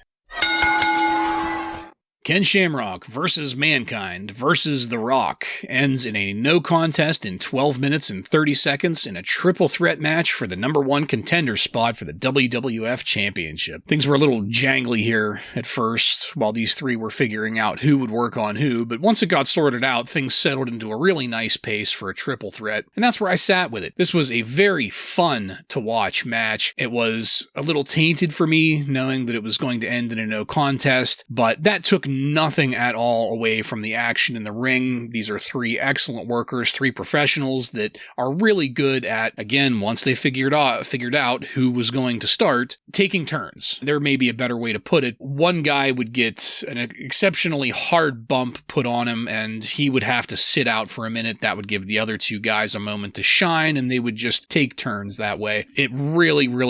Ken Shamrock versus Mankind versus The Rock ends in a no contest in 12 minutes and 30 seconds in a triple threat match for the #1 contender spot for the WWF Championship. Things were a little jangly here at first while these three were figuring out who would work on who, but once it got sorted out, things settled into a really nice pace for a triple threat, and that's where I sat with it. This was a very fun to watch match. It was a little tainted for me knowing that it was going to end in a no contest, but that took nothing at all away from the action in the ring. These are three excellent workers, three professionals that are really good at, again, once they figured out who was going to start, taking turns. There may be a better way to put it. One guy would get an exceptionally hard bump put on him, and he would have to sit out for a minute. That would give the other two guys a moment to shine, and they would just take turns that way. It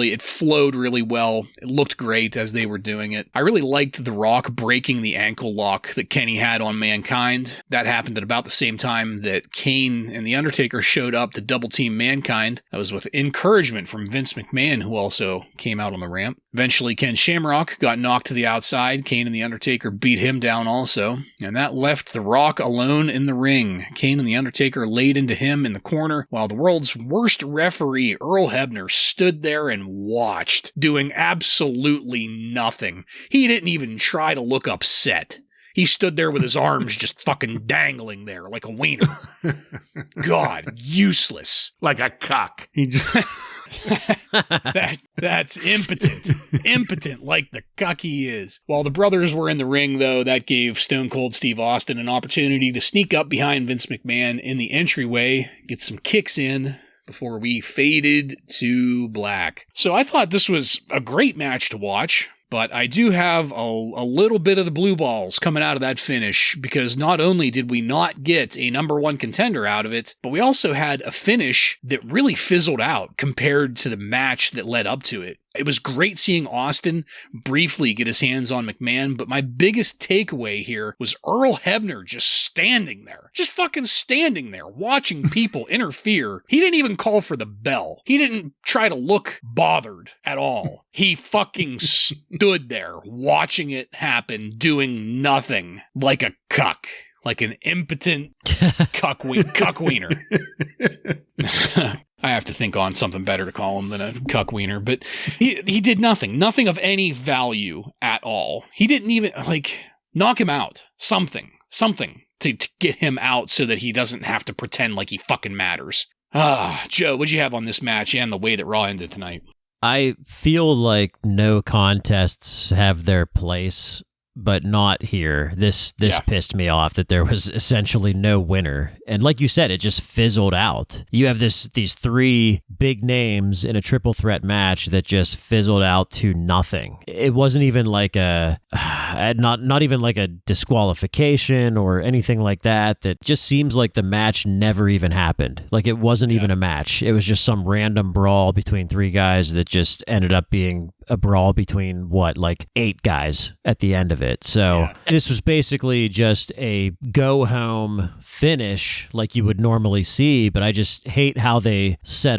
it flowed really well. It looked great as they were doing it. I really liked The Rock breaking the ankle lock that Kenny had on Mankind. That happened at about the same time that Kane and The Undertaker showed up to double team Mankind. That was with encouragement from Vince McMahon, who also came out on the ramp. Eventually, Ken Shamrock got knocked to the outside. Kane and The Undertaker beat him down also, and that left The Rock alone in the ring. Kane and The Undertaker laid into him in the corner, while the world's worst referee, Earl Hebner, stood there and watched, doing absolutely nothing. He didn't even try to look upset. He stood there with his arms just fucking dangling there like a wiener. God, useless. Like a cock. He just... That's impotent. Impotent like the cuck he is. While the brothers were in the ring, though, that gave Stone Cold Steve Austin an opportunity to sneak up behind Vince McMahon in the entryway, get some kicks in before we faded to black. So I thought this was a great match to watch. But I do have a little bit of the blue balls coming out of that finish, because not only did we not get a number one contender out of it, but we also had a finish that really fizzled out compared to the match that led up to it. It was great seeing Austin briefly get his hands on McMahon, but my biggest takeaway here was Earl Hebner just standing there. Just fucking standing there, watching people interfere. He didn't even call for the bell. He didn't try to look bothered at all. He fucking stood there, watching it happen, doing nothing, like a cuck. Like an impotent cuck wiener. I have to think on something better to call him than a cuck wiener, but he did nothing of any value at all. He didn't even, knock him out. Something to get him out so that he doesn't have to pretend like he fucking matters. Joe, what'd you have on this match and the way that Raw ended tonight? I feel like no contests have their place, but not here. This pissed me off that there was essentially no winner. And like you said, it just fizzled out. You have these three big names in a triple threat match that just fizzled out to nothing. It wasn't even like not even like a disqualification or anything like that. That just seems like the match never even happened. Like it wasn't even a match. It was just some random brawl between three guys that just ended up being a brawl between 8 guys at the end of it. So This was basically just a go home finish like you would normally see, but I just hate how they set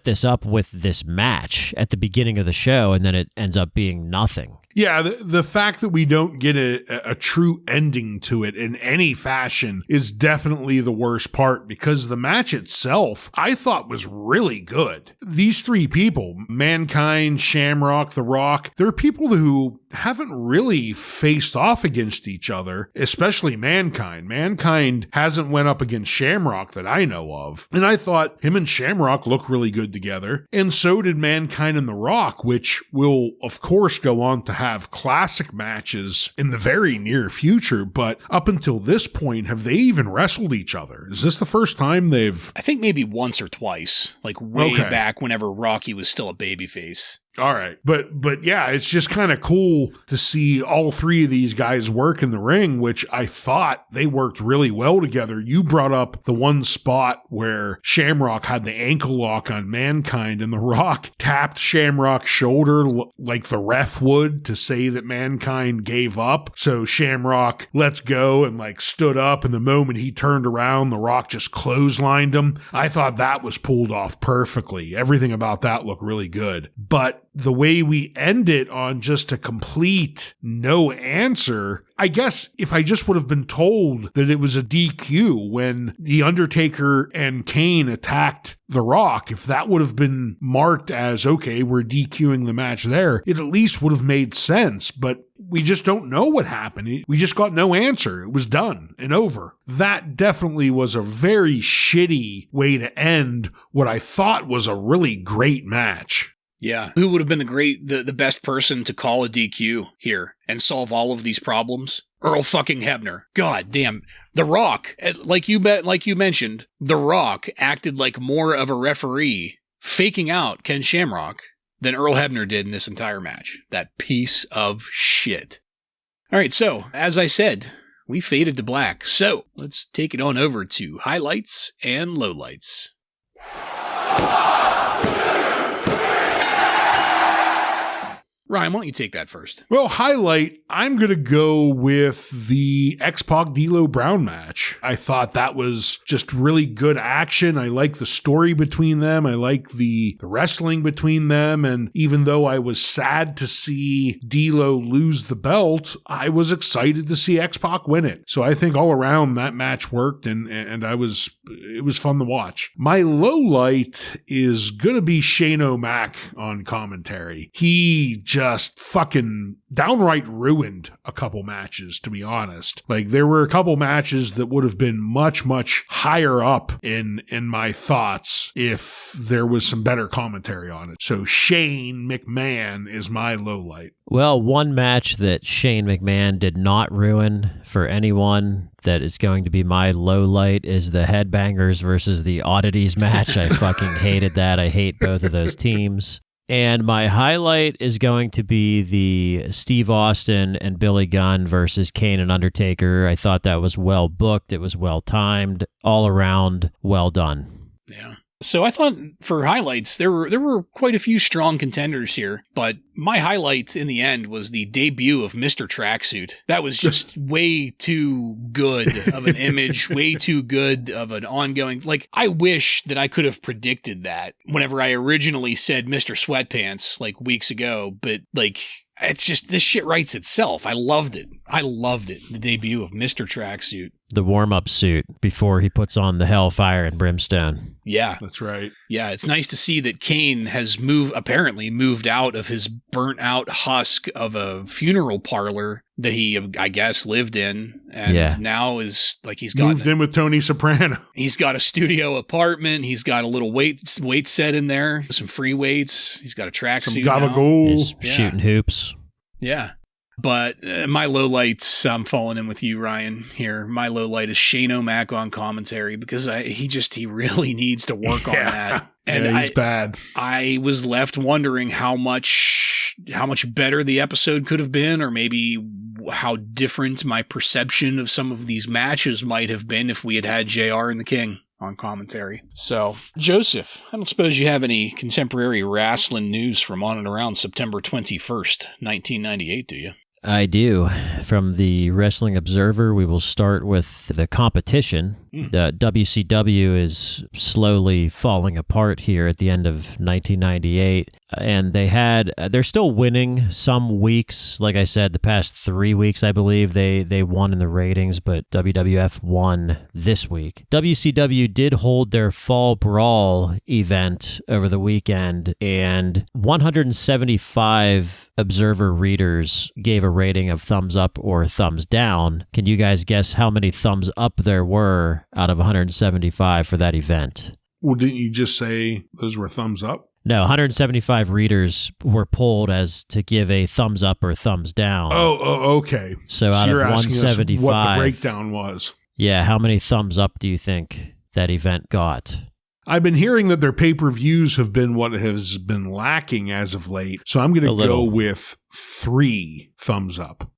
this up with this match at the beginning of the show, and then it ends up being nothing. Yeah, the fact that we don't get a true ending to it in any fashion is definitely the worst part, because the match itself, I thought, was really good. These three people, Mankind, Shamrock, The Rock, they're people who haven't really faced off against each other, especially Mankind. Mankind hasn't went up against Shamrock that I know of, and I thought him and Shamrock look really good together, and so did Mankind and The Rock, which will, of course, go on to have classic matches in the very near future, but up until this point, have they even wrestled each other? Is this the first time they've... I think maybe once or twice, way back whenever Rocky was still a babyface. All right. But yeah, it's just kind of cool to see all three of these guys work in the ring, which I thought they worked really well together. You brought up the one spot where Shamrock had the ankle lock on Mankind, and The Rock tapped Shamrock's shoulder like the ref would to say that Mankind gave up. So Shamrock lets go and stood up, and the moment he turned around, The Rock just clotheslined him. I thought that was pulled off perfectly. Everything about that looked really good. But the way we end it on just a complete no answer, I guess if I just would have been told that it was a DQ when The Undertaker and Kane attacked The Rock, if that would have been marked as, okay, we're DQing the match there, it at least would have made sense. But we just don't know what happened. We just got no answer. It was done and over. That definitely was a very shitty way to end what I thought was a really great match. Yeah. Who would have been the best person to call a DQ here and solve all of these problems? Earl fucking Hebner. God damn. The Rock, like you mentioned, The Rock acted like more of a referee faking out Ken Shamrock than Earl Hebner did in this entire match. That piece of shit. All right, so as I said, we faded to black. So let's take it on over to highlights and lowlights. Ryan, why don't you take that first? Well, highlight, I'm going to go with the X-Pac D'Lo Brown match. I thought that was just really good action. I like the story between them. I like the wrestling between them. And even though I was sad to see D'Lo lose the belt, I was excited to see X-Pac win it. So I think all around that match worked and it was fun to watch. My low light is going to be Shane O'Mac on commentary. He just fucking downright ruined a couple matches, to be honest. Like, there were a couple matches that would have been much, much higher up in my thoughts if there was some better commentary on it. So Shane McMahon is my low light. Well, one match that Shane McMahon did not ruin for anyone that is going to be my low light is the Headbangers versus the Oddities match. I fucking hated that. I hate both of those teams. And my highlight is going to be the Steve Austin and Billy Gunn versus Kane and Undertaker. I thought that was well booked. It was well timed. All around, well done. Yeah. So I thought for highlights, there were quite a few strong contenders here, but my highlight in the end was the debut of Mr. Tracksuit. That was just way too good of an image, way too good of an ongoing, like, I wish that I could have predicted that whenever I originally said Mr. Sweatpants, like, weeks ago, but, like, it's just, this shit writes itself. I loved it. The debut of Mr. Tracksuit. The warm-up suit before he puts on the Hellfire and Brimstone. Yeah. That's right. Yeah, it's nice to see that Kane has apparently moved out of his burnt-out husk of a funeral parlor that he, I guess, lived in, and now is, like, he's moved in with Tony Soprano. He's got a studio apartment. He's got a little weight set in there, some free weights. He's got a tracksuit. Some gabagool. He's shooting hoops. Yeah. But my lowlights, I'm falling in with you, Ryan, here. My lowlight is Shane O'Mac on commentary because he really needs to work on that. And he's bad. I was left wondering how much better the episode could have been, or maybe how different my perception of some of these matches might have been if we had had JR and the King on commentary. So, Joseph, I don't suppose you have any contemporary wrestling news from on and around September 21st, 1998, do you? I do. From the Wrestling Observer, we will start with the competition. The WCW is slowly falling apart here at the end of 1998. And they're still winning some weeks. Like I said, the past 3 weeks, I believe, they won in the ratings, but WWF won this week. WCW did hold their Fall Brawl event over the weekend, and 175 Observer readers gave a rating of thumbs up or thumbs down. Can you guys guess how many thumbs up there were out of 175 for that event? Well, didn't you just say those were thumbs up? No, 175 readers were polled as to give a thumbs up or thumbs down. Oh, okay. So out you're of asking 175, us what the breakdown was. Yeah, how many thumbs up do you think that event got? I've been hearing that their pay-per-views have been what has been lacking as of late, so I'm going to go with 3 thumbs up.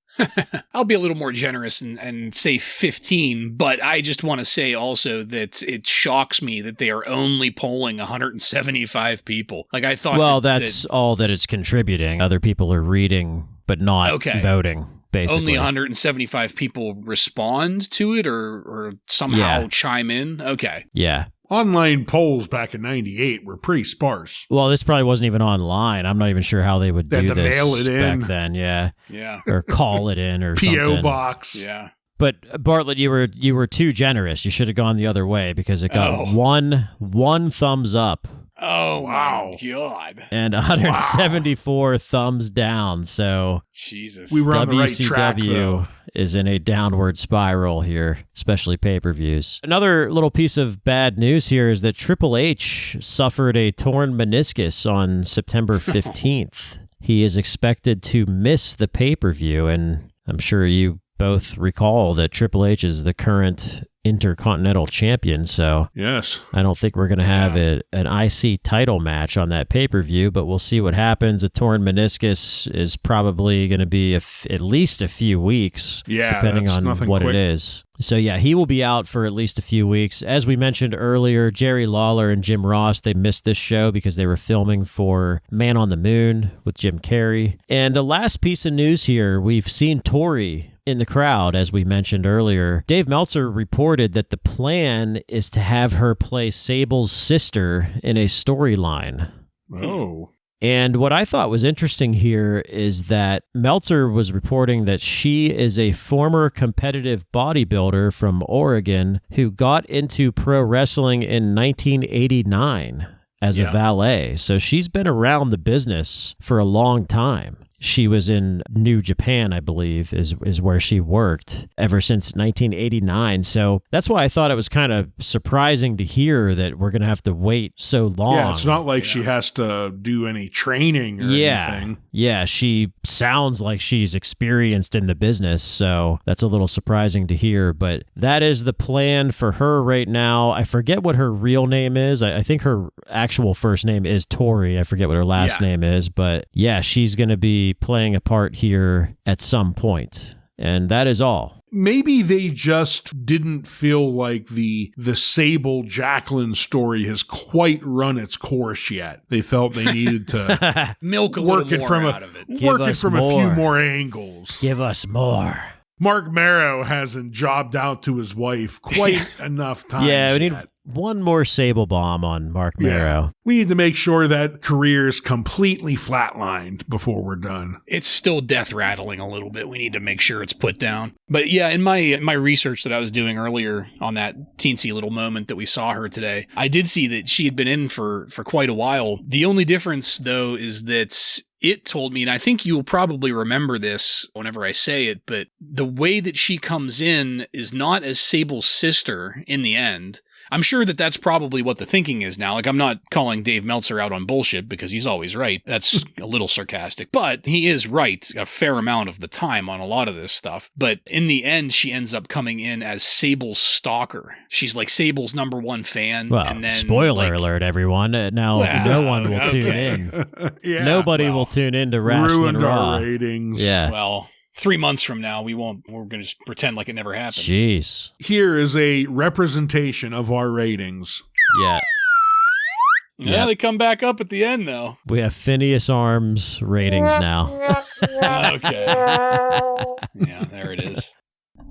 I'll be a little more generous and say 15, but I just want to say also that it shocks me that they are only polling 175 people. Like, I thought. Well, that's all that it's contributing. Other people are reading, but not voting. Basically. Only 175 people respond to it or somehow chime in? Okay. Yeah. Online polls back in 98 were pretty sparse. Well, this probably wasn't even online. I'm not even sure how they would do this mail it in back then. Yeah. Yeah. Or call it in or something. P.O. box. Yeah. But Bartlett, you were too generous. You should have gone the other way because it got one thumbs up Oh, wow. My God. And 174 thumbs down. So Jesus. We were on the right track, WCW though. is in a downward spiral here, especially pay-per-views. Another little piece of bad news here is that Triple H suffered a torn meniscus on September 15th. He is expected to miss the pay-per-view, and I'm sure you both recall that Triple H is the current Intercontinental Champion, so yes, I don't think we're going to have an IC title match on that pay-per-view, but we'll see what happens. A torn meniscus is probably going to be at least a few weeks, depending on what it is. So yeah, he will be out for at least a few weeks. As we mentioned earlier, Jerry Lawler and Jim Ross, they missed this show because they were filming for Man on the Moon with Jim Carrey. And the last piece of news here, we've seen Tori in the crowd, as we mentioned earlier. Dave Meltzer reported that the plan is to have her play Sable's sister in a storyline. Oh. And what I thought was interesting here is that Meltzer was reporting that she is a former competitive bodybuilder from Oregon who got into pro wrestling in 1989 as a valet. So she's been around the business for a long time. She was in New Japan, I believe, is where she worked ever since 1989. So that's why I thought it was kind of surprising to hear that we're going to have to wait so long. Yeah, it's not like she has to do any training or anything. Yeah, she sounds like she's experienced in the business, so that's a little surprising to hear. But that is the plan for her right now. I forget what her real name is. I think her actual first name is Tori. I forget what her last name is. But yeah, she's going to be playing a part here at some point, and that is all. Maybe they just didn't feel like the Sable Jacqueline story has quite run its course yet. They felt they needed to milk a little more out of it. Work it from a few more angles. Give us more. Mark Marrow hasn't jobbed out to his wife quite enough times we need yet. One more Sable bomb on Mark Marrow. We need to make sure that career is completely flatlined before we're done. It's still death rattling a little bit. We need to make sure it's put down. But yeah, in my research that I was doing earlier on that teensy little moment that we saw her today, I did see that she had been in for quite a while. The only difference, though, is that it told me, and I think you'll probably remember this whenever I say it, but the way that she comes in is not as Sable's sister in the end. I'm sure that that's probably what the thinking is now. Like, I'm not calling Dave Meltzer out on bullshit because he's always right. That's a little sarcastic, but he is right a fair amount of the time on a lot of this stuff. But in the end, she ends up coming in as Sable's stalker. She's like Sable's #1 fan. Well, and then, spoiler alert, everyone. Now, no one will tune in. Nobody will tune in to Wrasslin Raw. Our ratings. Yeah. Well, 3 months from now, we won't. We're going to just pretend like it never happened. Jeez. Here is a representation of our ratings. Yeah, they come back up at the end, though. We have Phineas Arms ratings now. Okay. Yeah, there it is.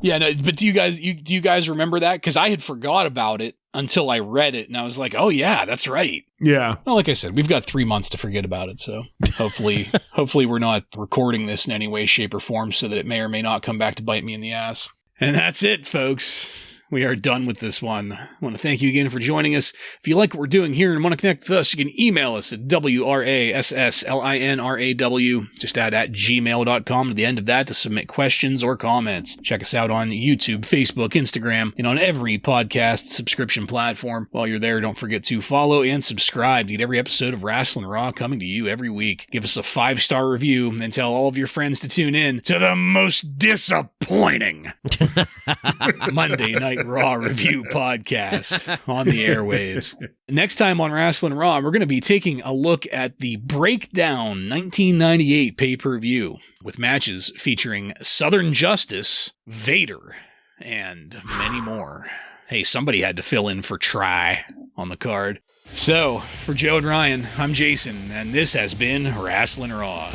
Yeah, no, but do you guys remember that? Because I had forgot about it until I read it, and I was like, oh yeah, that's right. Yeah. Well, like I said, we've got 3 months to forget about it, so hopefully we're not recording this in any way, shape, or form so that it may or may not come back to bite me in the ass. And that's it, folks. We are done with this one. I want to thank you again for joining us. If you like what we're doing here and want to connect with us, you can email us at WRASSLINRAW. Just add @gmail.com to the end of that to submit questions or comments. Check us out on YouTube, Facebook, Instagram, and on every podcast subscription platform. While you're there, don't forget to follow and subscribe to get every episode of Wrasslin Raw coming to you every week. Give us a 5-star review and tell all of your friends to tune in to the most disappointing Monday Night Raw review podcast on the airwaves. Next time on Wrasslin Raw, we're going to be taking a look at the Breakdown 1998 pay-per-view with matches featuring Southern Justice, Vader, and many more. Hey, somebody had to fill in for Try on the card. So, for Joe and Ryan, I'm Jason, and this has been Wrasslin Raw.